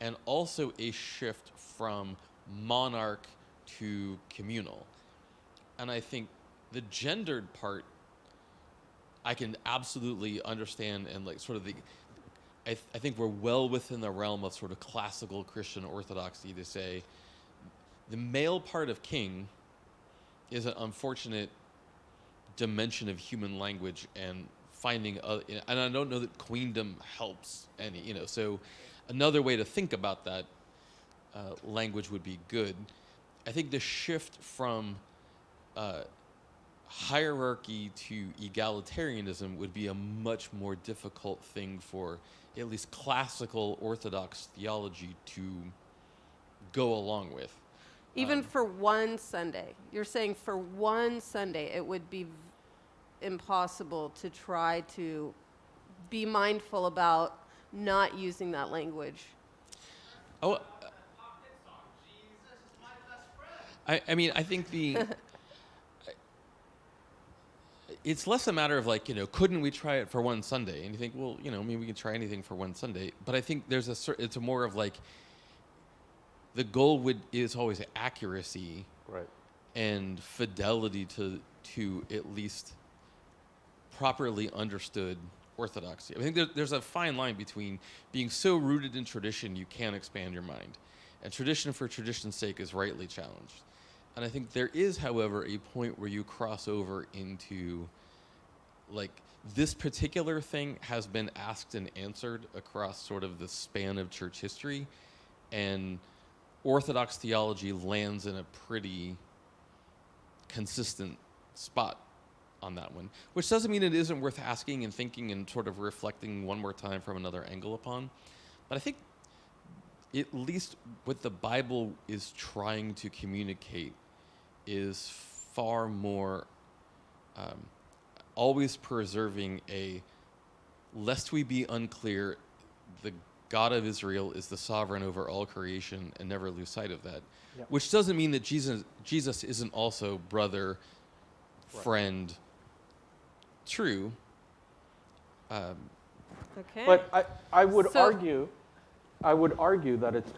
and also a shift from monarch to communal. And I think the gendered part, I can absolutely understand, and like sort of I think we're well within the realm of sort of classical Christian orthodoxy to say the male part of king is an unfortunate dimension of human language, and finding, and I don't know that queendom helps any, you know, so another way to think about that language would be good. I think the shift from hierarchy to egalitarianism would be a much more difficult thing for at least classical Orthodox theology to go along with. Even for one Sunday. You're saying for one Sunday, it would be impossible to try to be mindful about not using that language. Oh, I mean, I think it's less a matter of like, you know, couldn't we try it for one Sunday? And you think, well, you know, maybe we can try anything for one Sunday. But I think there's it's a more of like, the goal is always accuracy, right, and fidelity to at least properly understood orthodoxy. I think there's a fine line between being so rooted in tradition you can't expand your mind, and tradition for tradition's sake is rightly challenged. And I think there is, however, a point where you cross over into, like, this particular thing has been asked and answered across sort of the span of church history, and Orthodox theology lands in a pretty consistent spot on that one, which doesn't mean it isn't worth asking and thinking and sort of reflecting one more time from another angle upon. But I think at least what the Bible is trying to communicate is far more always preserving lest we be unclear, the God of Israel is the sovereign over all creation, and never lose sight of that. Yep. Which doesn't mean that Jesus isn't also brother, friend, true. Okay. But I would argue that it's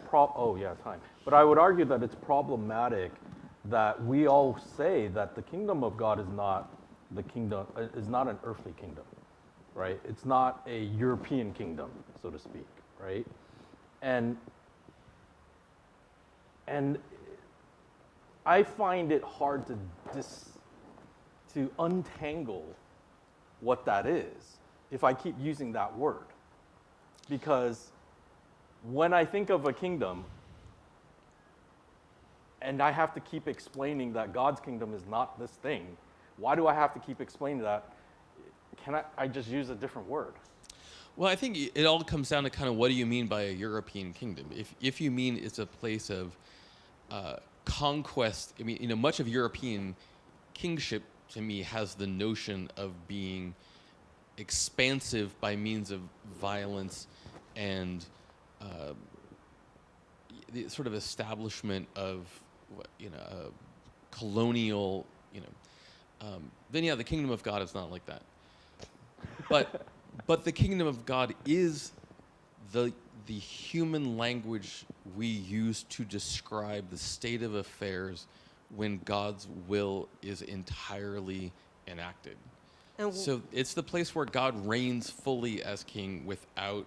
But I would argue that it's problematic that we all say that the kingdom of God is not an earthly kingdom, right? It's not a European kingdom, so to speak, right? And I find it hard to untangle what that is if I keep using that word. Because when I think of a kingdom, and I have to keep explaining that God's kingdom is not this thing, why do I have to keep explaining that? Can I just use a different word? Well, I think it all comes down to kind of what do you mean by a European kingdom? If you mean it's a place of conquest, I mean, you know, much of European kingship to me has the notion of being expansive by means of violence and the sort of establishment of, you know, colonial, you know. Then yeah, the kingdom of God is not like that. But the kingdom of God is the human language we use to describe the state of affairs when God's will is entirely enacted. So it's the place where God reigns fully as king without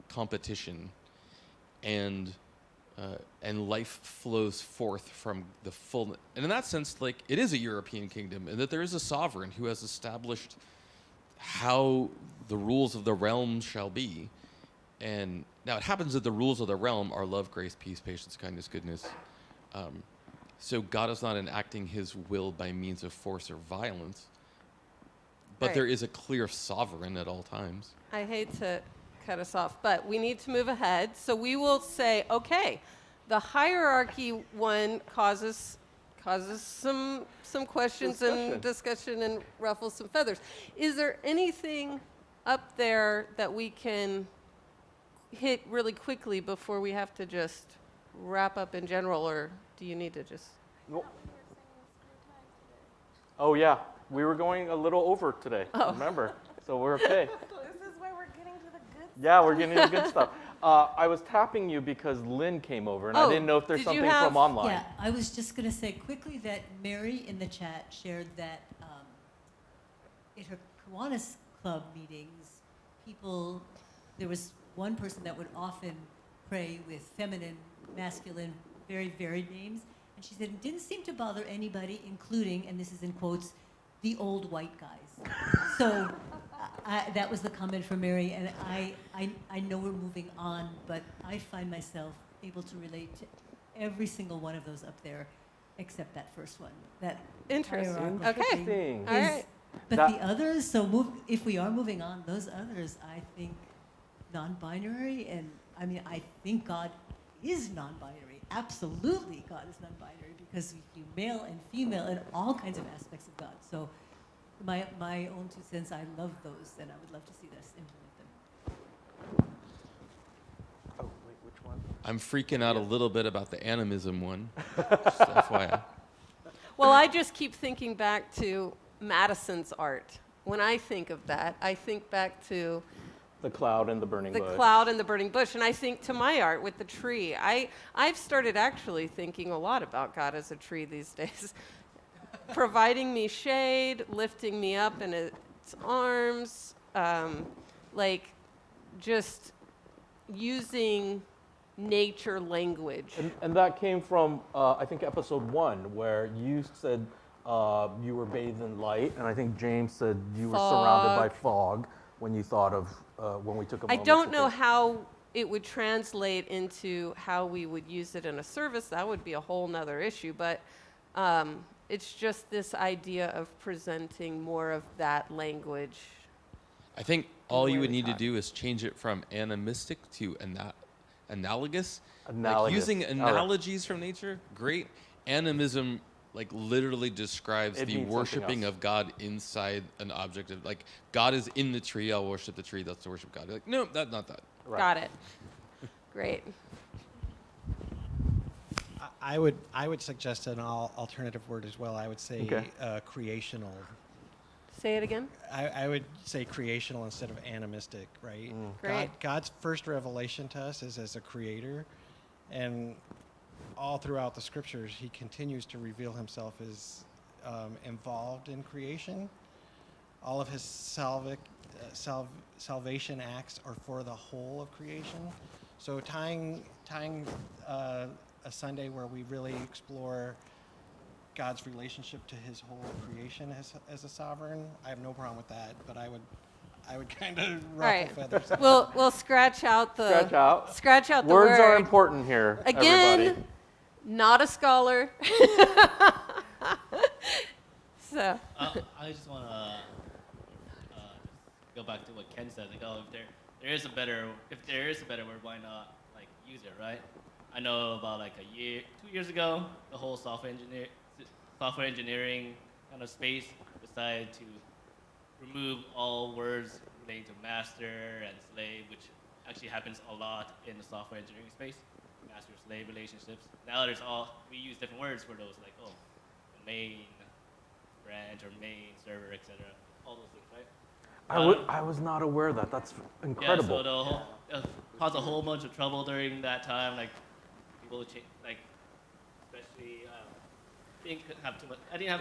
competition, and life flows forth from the full. And in that sense, like, it is a European kingdom, and that there is a sovereign who has established how the rules of the realm shall be. And now it happens that the rules of the realm are love, grace, peace, patience, kindness, goodness. So God is not enacting his will by means of force or violence, but Right. there is a clear sovereign at all times. I hate to cut us off, but we need to move ahead. So we will say, okay, the hierarchy one causes some questions and discussion and ruffles some feathers. Is there anything up there that we can hit really quickly before we have to just wrap up in general, or do you need to just? Oh yeah, we were going a little over today. Remember, so we're okay. This is where we're getting to the good Yeah, we're getting to the good stuff. I was tapping you because Lynn came over, and I didn't know if there's did you something have- from online. Yeah, I was just going to say quickly that Mary in the chat shared that at her Kiwanis Club meetings, there was one person that would often pray with feminine, masculine, very varied names. And she said it didn't seem to bother anybody, including, and this is in quotes, the old white guys. So that was the comment from Mary, and I know we're moving on, but I find myself able to relate to every single one of those up there, except that first one. That Interesting. hierarchical Okay. thing All is- right. But That- the others, if we are moving on, those others, I think, non-binary, and I mean, I think God is non-binary. Absolutely, God is non-binary, because we do male and female and all kinds of aspects of God. So my own 2 cents, I love those, and I would love to see us implement them. Oh, wait, which one? I'm freaking out a little bit about the animism one. Just FYI. Well, I just keep thinking back to Madison's art. When I think of that, I think back to The cloud and the burning the bush. cloud and the burning bush, and I think to my art with the tree. I've started actually thinking a lot about God as a tree these days, providing me shade, lifting me up in its arms, like just using nature language. And that came from, I think, episode 1, where you said you were bathed in light, and I think James said you were surrounded by fog when you thought of, when we took a I moment. don't to know think. how it would translate into how we would use it in a service. That would be a whole nother issue, but it's just this idea of presenting more of that language. I think all way you would we need to talk. do is change it from animistic to analogous. Like Analogous. using All right. analogies from nature, great. Animism, like, literally describes It the means something worshiping else. of God inside an object of, like, God is in the tree, I'll worship the tree, that's the worship of God. Like, no, that's not that. Right. Got it. Great. I would suggest an alternative word as well. I would say Okay. creational. Say it again. I would say creational instead of animistic, right? Great. God's first revelation to us is as a creator, and all throughout the scriptures, he continues to reveal himself as involved in creation. All of his salvation acts are for the whole of creation. So tying a Sunday where we really explore God's relationship to his whole creation as a sovereign, I have no problem with that, but I would kind of ruffle Right. feathers. We'll scratch out the Scratch out. the Words word. are important here, Again, everybody. not a scholar. So I just want to go back to what Ken said. Like, oh, if there is a better word, why not like use it, right? I know about like 2 years ago, the whole software engineering kind of space decided to remove all words relating to master and slave, which actually happens a lot in the software engineering space. Master-slave relationships. Now we use different words for those, like, oh, the main branch or main server, etc. All those things, right? I was not aware of that. That's incredible. Yeah, so it caused a whole bunch of trouble during that time. Like, people especially, I didn't have too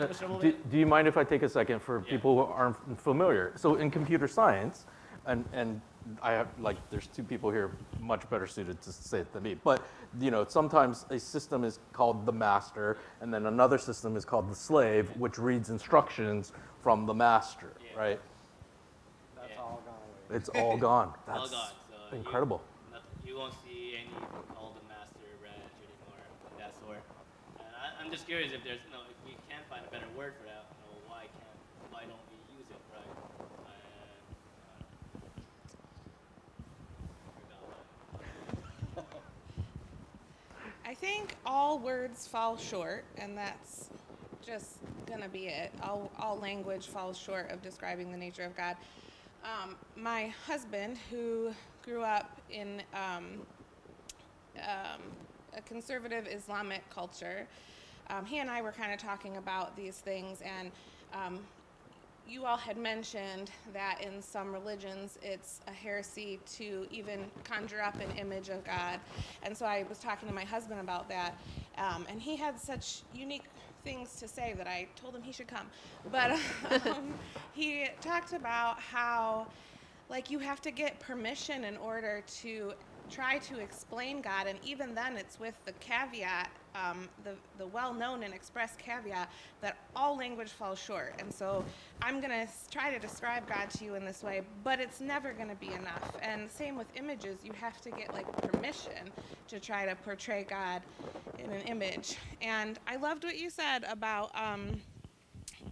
much trouble with it. Do you mind if I take a second for people who aren't familiar? So in computer science, and I have, like, there's two people here much better suited to say it than me. But, sometimes a system is called the master, and then another system is called the slave, which reads instructions from the master, right? That's all gone away. It's all gone. All That's gone. So incredible. You won't see any called the master branch anymore of that sort. And I'm just curious if there's, if we can find a better word for that, why don't we use it, right? I think all words fall short, and that's just gonna be it. All language falls short of describing the nature of God. My husband, who grew up in a conservative Islamic culture, he and I were kind of talking about these things, and you all had mentioned that in some religions it's a heresy to even conjure up an image of God. And so I was talking to my husband about that, and he had such unique things to say that I told him he should come. But he talked about how, like, you have to get permission in order to try to explain God, and even then it's with the caveat, the well-known and expressed caveat that all language falls short. And so I'm going to try to describe God to you in this way, but it's never going to be enough. And same with images, you have to get permission to try to portray God in an image. And I loved what you said about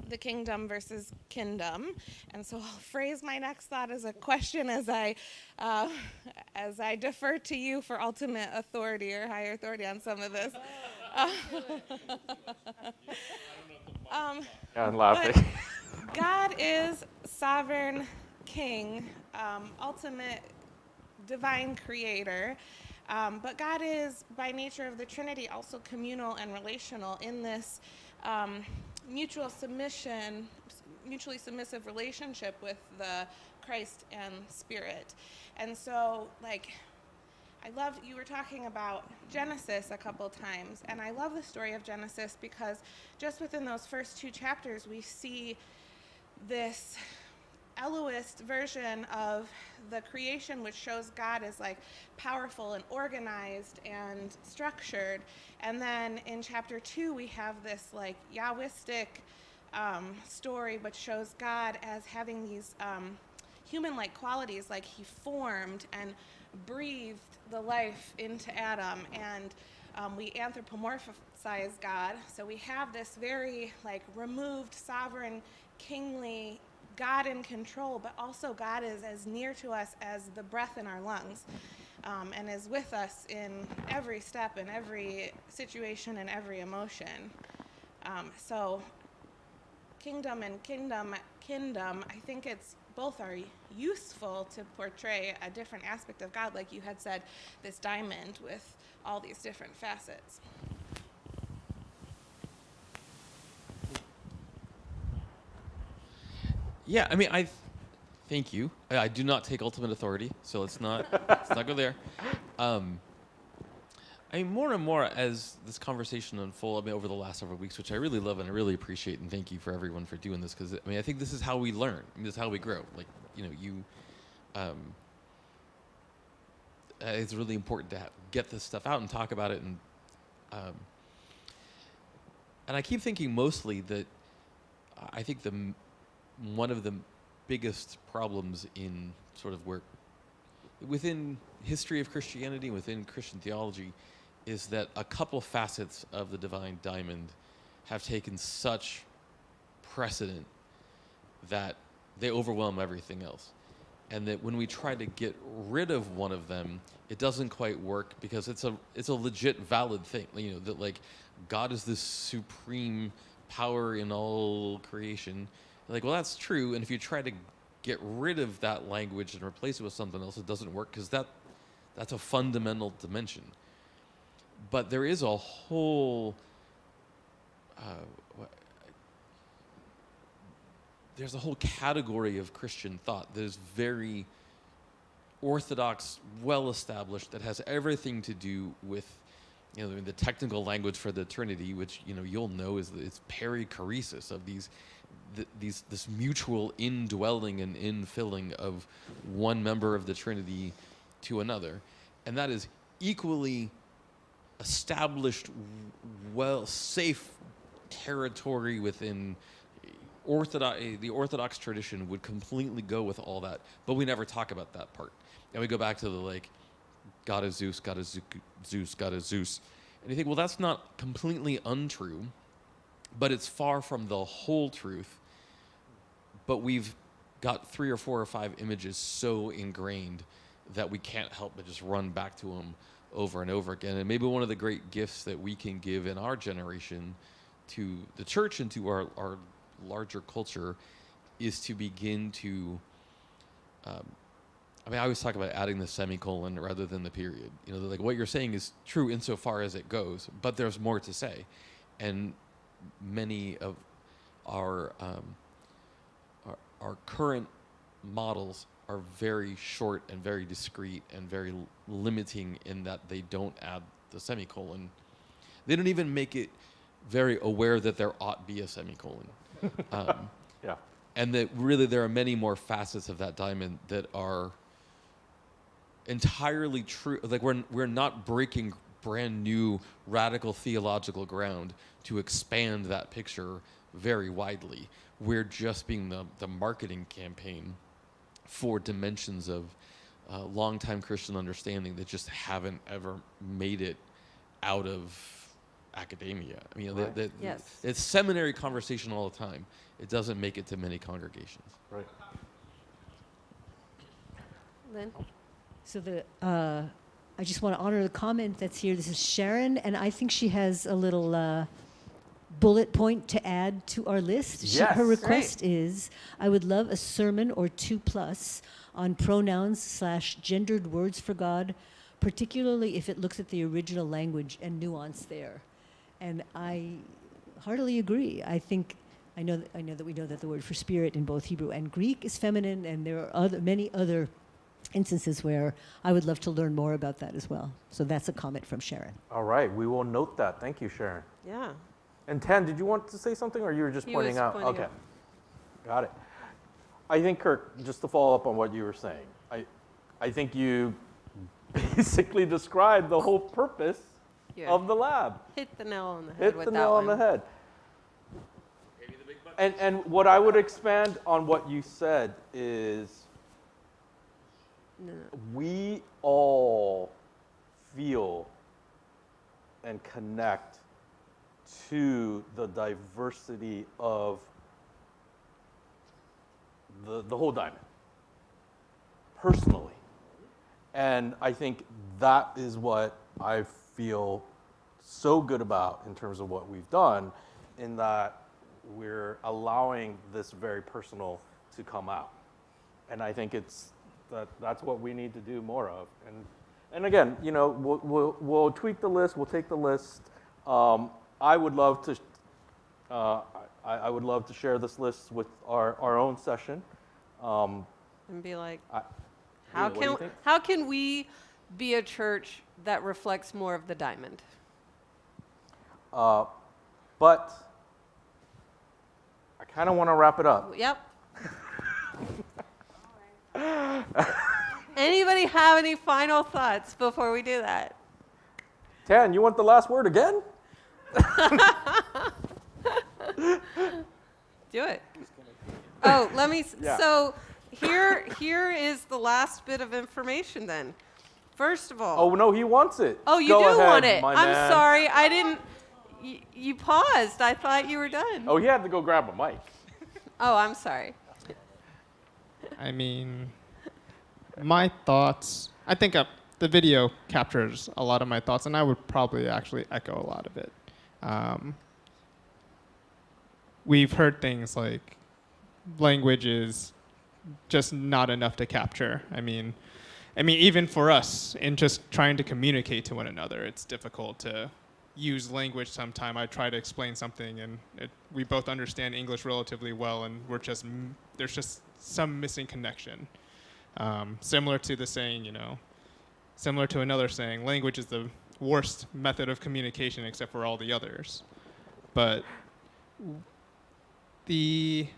the kingdom versus kingdom, and so I'll phrase my next thought as a question as I defer to you for ultimate authority or higher authority on some of this. I'm laughing. God is sovereign king, ultimate divine creator, but God is, by nature of the Trinity, also communal and relational in this mutually submissive relationship with the Christ and Spirit. And so, I love, you were talking about Genesis a couple times, and I love the story of Genesis because just within those first 2 chapters, we see this Elohist version of the creation, which shows God as powerful and organized and structured. And then in chapter 2, we have this Yahwistic story, which shows God as having these human-like qualities, like he formed and breathed the life into Adam, and we anthropomorphize God. So we have this very removed, sovereign, kingly God in control, but also God is as near to us as the breath in our lungs, and is with us in every step, in every situation, and every emotion. So kingdom and kingdom, I think it's both are useful to portray a different aspect of God, like you had said, this diamond with all these different facets. Yeah, I mean, thank you. I do not take ultimate authority, so let's not go there. I mean, more and more as this conversation unfolds, over the last several weeks, which I really love and I really appreciate, and thank you for everyone for doing this, because I think this is how we learn. This is how we grow. It's really important to get this stuff out and talk about it, and I keep thinking mostly that I think one of the biggest problems in sort of within history of Christianity, within Christian theology, is that a couple facets of the divine diamond have taken such precedent that they overwhelm everything else. And that when we try to get rid of one of them, it doesn't quite work because it's a legit valid thing. That God is this supreme power in all creation. Well, that's true. And if you try to get rid of that language and replace it with something else, it doesn't work because that's a fundamental dimension. But there is a whole there's a whole category of Christian thought that is very orthodox, well established, that has everything to do with the technical language for the Trinity, which you'll know is it's perichoresis of this mutual indwelling and infilling of one member of the Trinity to another, and that is equally established, well, safe territory within the Orthodox tradition would completely go with all that, but we never talk about that part, and we go back to the like, God is Zeus, God is Zeus, God is Zeus, and you think, well, that's not completely untrue, but it's far from the whole truth. But we've got 3 or 4 or 5 images so ingrained that we can't help but just run back to them over and over again. And maybe one of the great gifts that we can give in our generation to the church and to our larger culture is to begin to, I always talk about adding the semicolon rather than the period. Like what you're saying is true insofar as it goes, but there's more to say. And many of our current models are very short and very discrete and very limiting in that they don't add the semicolon. They don't even make it very aware that there ought be a semicolon. Yeah. And that really there are many more facets of that diamond that are entirely true. Like we're not breaking brand new radical theological ground to expand that picture very widely. We're just being the marketing campaign for dimensions of longtime Christian understanding that just haven't ever made it out of academia. Right. Yes. It's seminary conversation all the time. It doesn't make it to many congregations. Right. Lynn? So I just want to honor the comment that's here. This is Sharon, and I think she has a little bullet point to add to our list. Yes. Her request is, I would love a sermon or 2+ on pronouns/gendered words for God, particularly if it looks at the original language and nuance there. And I heartily agree. I know that we know that the word for spirit in both Hebrew and Greek is feminine, and there are many other instances where I would love to learn more about that as well. So that's a comment from Sharon. All right, we will note that. Thank you, Sharon. Yeah. And Tan, did you want to say something, or you were just pointing out? Okay, got it. I think, Kirk, just to follow up on what you were saying, I think you basically described the whole purpose of the lab. Hit the nail on the head with that one. Hit the nail on the head. And what I would expand on what you said is, we all feel and connect to the diversity of the whole diamond, personally. And I think that is what I feel so good about in terms of what we've done, in that we're allowing this very personal to come out. And I think that's what we need to do more of. And again, we'll tweak the list. We'll take the list. I would love to. I would love to share this list with our own session. And be like, how can we be a church that reflects more of the diamond? But I kind of want to wrap it up. Yep. Anybody have any final thoughts before we do that? Tan, you want the last word again? Do it. Oh, let me. Yeah. So here is the last bit of information then. First of all. Oh no, he wants it. Oh, you Go do ahead, want it. my I'm man. sorry, I didn't. You paused. I thought you were done. Oh, he had to go grab a mic. Oh, I'm sorry. I mean, my thoughts, I think the video captures a lot of my thoughts, and I would probably actually echo a lot of it. We've heard things like language is just not enough to capture. I mean, even for us, in just trying to communicate to one another, it's difficult to use language sometime. I try to explain something, and we both understand English relatively well, and there's just some missing connection. Similar to the saying, similar to another saying, language is the worst method of communication except for all the others. But the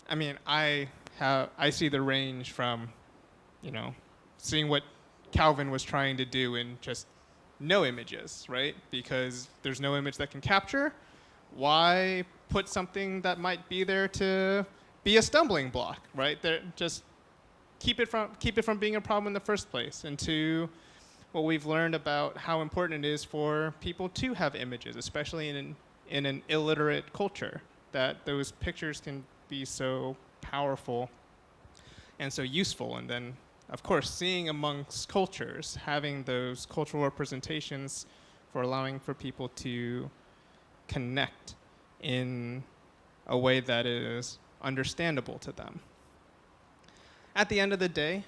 I mean, I see the range from, you know, seeing what Calvin was trying to do in just no images, right? Because there's no image that can capture. Why put something that might be there to be a stumbling block, right? Just keep it from being a problem in the first place. And to what we've learned about how important it is for people to have images, especially in an illiterate culture, that those pictures can be so powerful and so useful. And then, of course, seeing amongst cultures, having those cultural representations for allowing for people to connect in a way that is understandable to them. At the end of the day,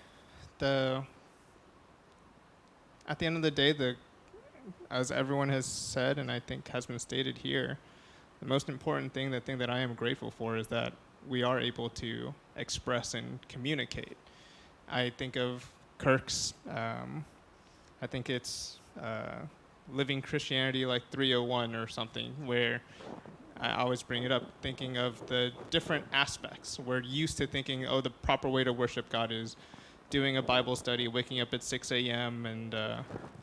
as everyone has said, and I think has been stated here, the most important thing, the thing that I am grateful for, is that we are able to express and communicate. I think of Kirk's, I think it's Living Christianity like 301 or something, where I always bring it up, thinking of the different aspects. We're used to thinking, oh, the proper way to worship God is doing a Bible study, waking up at 6 a.m., and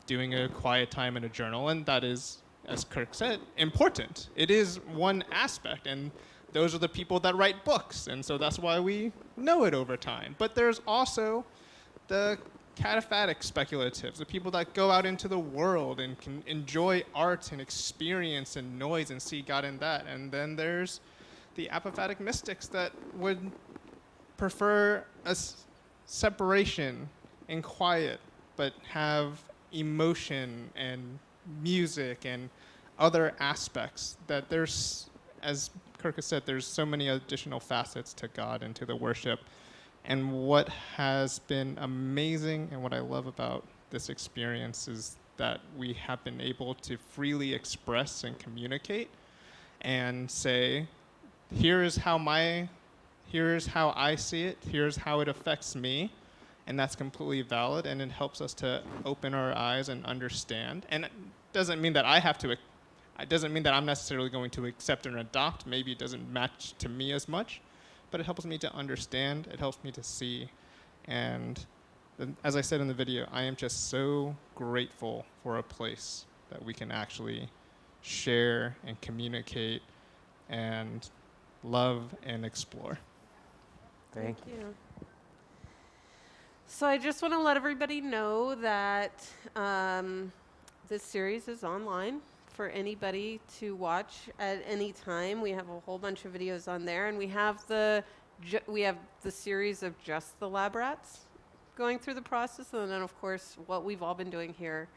doing a quiet time in a journal. And that is, as Kirk said, important. It is one aspect, and those are the people that write books, and so that's why we know it over time. But there's also the cataphatic speculatives, the people that go out into the world and can enjoy art and experience and noise and see God in that. And then there's the apophatic mystics that would prefer a separation and quiet, but have emotion and music and other aspects. That there's, as Kirk has said, there's so many additional facets to God and to the worship. And what has been amazing and what I love about this experience is that we have been able to freely express and communicate and say, here's how I see it, here's how it affects me, and that's completely valid, and it helps us to open our eyes and understand. And it doesn't mean that it doesn't mean that I'm necessarily going to accept and adopt. Maybe it doesn't match to me as much, but it helps me to understand, it helps me to see. And as I said in the video, I am just so grateful for a place that we can actually share and communicate and love and explore. Thank you. So I just want to let everybody know that this series is online for anybody to watch at any time. We have a whole bunch of videos on there, and we have the series of just the lab rats going through the process, and then of course what we've all been doing here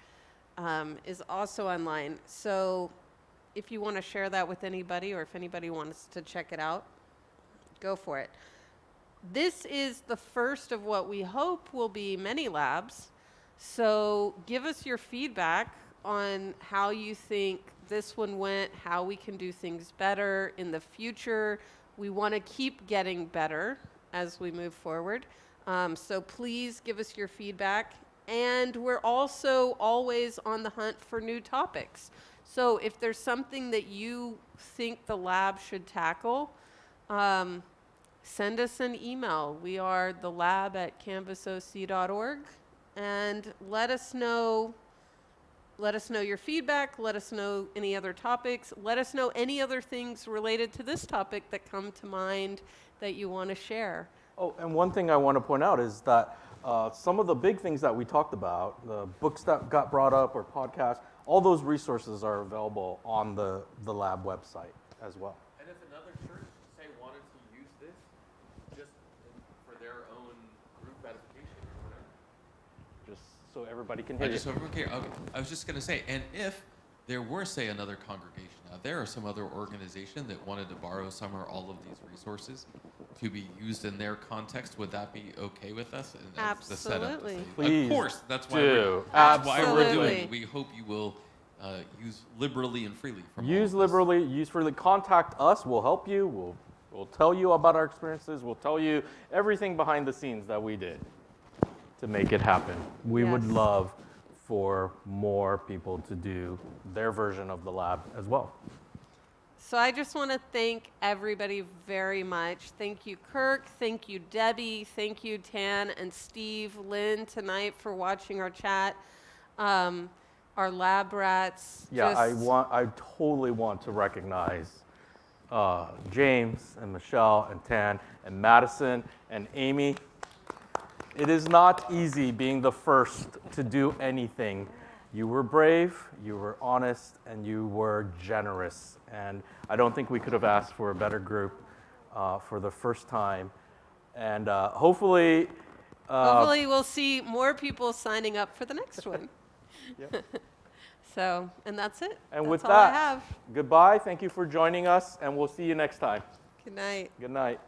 is also online. So if you want to share that with anybody, or if anybody wants to check it out, go for it. This is the first of what we hope will be many labs. So give us your feedback on how you think this one went, how we can do things better in the future. We want to keep getting better as we move forward. So please give us your feedback. And we're also always on the hunt for new topics. So if there's something that you think the lab should tackle, send us an email. We are thelab@canvasoc.org, and let us know your feedback. Let us know any other topics. Let us know any other things related to this topic that come to mind that you want to share. Oh, and one thing I want to point out is that some of the big things that we talked about, the books that got brought up or podcasts, all those resources are available on the lab website as well. And if another church, say, wanted to use this just for their own group edification or whatever. Just so everybody can hear you. Okay, I was just going to say, and if there were, say, another congregation out there or some other organization that wanted to borrow some or all of these resources to be used in their context, would that be okay with us? And that's the setup to Absolutely. say, Please of course, that's why do. that's why we're Absolutely. doing it. We hope you will use liberally and freely from all Use of this. liberally, use freely. Contact us. We'll help you. We'll tell you about our experiences. We'll tell you everything behind the scenes that we did to make it happen. We would Yes. love for more people to do their version of the lab as well. So I just want to thank everybody very much. Thank you, Kirk. Thank you, Debbie. Thank you, Tan and Steve, Lynn, tonight for watching our chat. Our lab rats. Yeah, just, I totally want to recognize James and Michelle and Tan and Madison and Amy. It is not easy being the first to do anything. You were brave, you were honest, and you were generous. And I don't think we could have asked for a better group for the first time. And hopefully... hopefully we'll see more people signing up for the next one. Yep. So, and that's it. And that's with all I that, have. goodbye. Thank you for joining us, and we'll see you next time. Good night. Good night.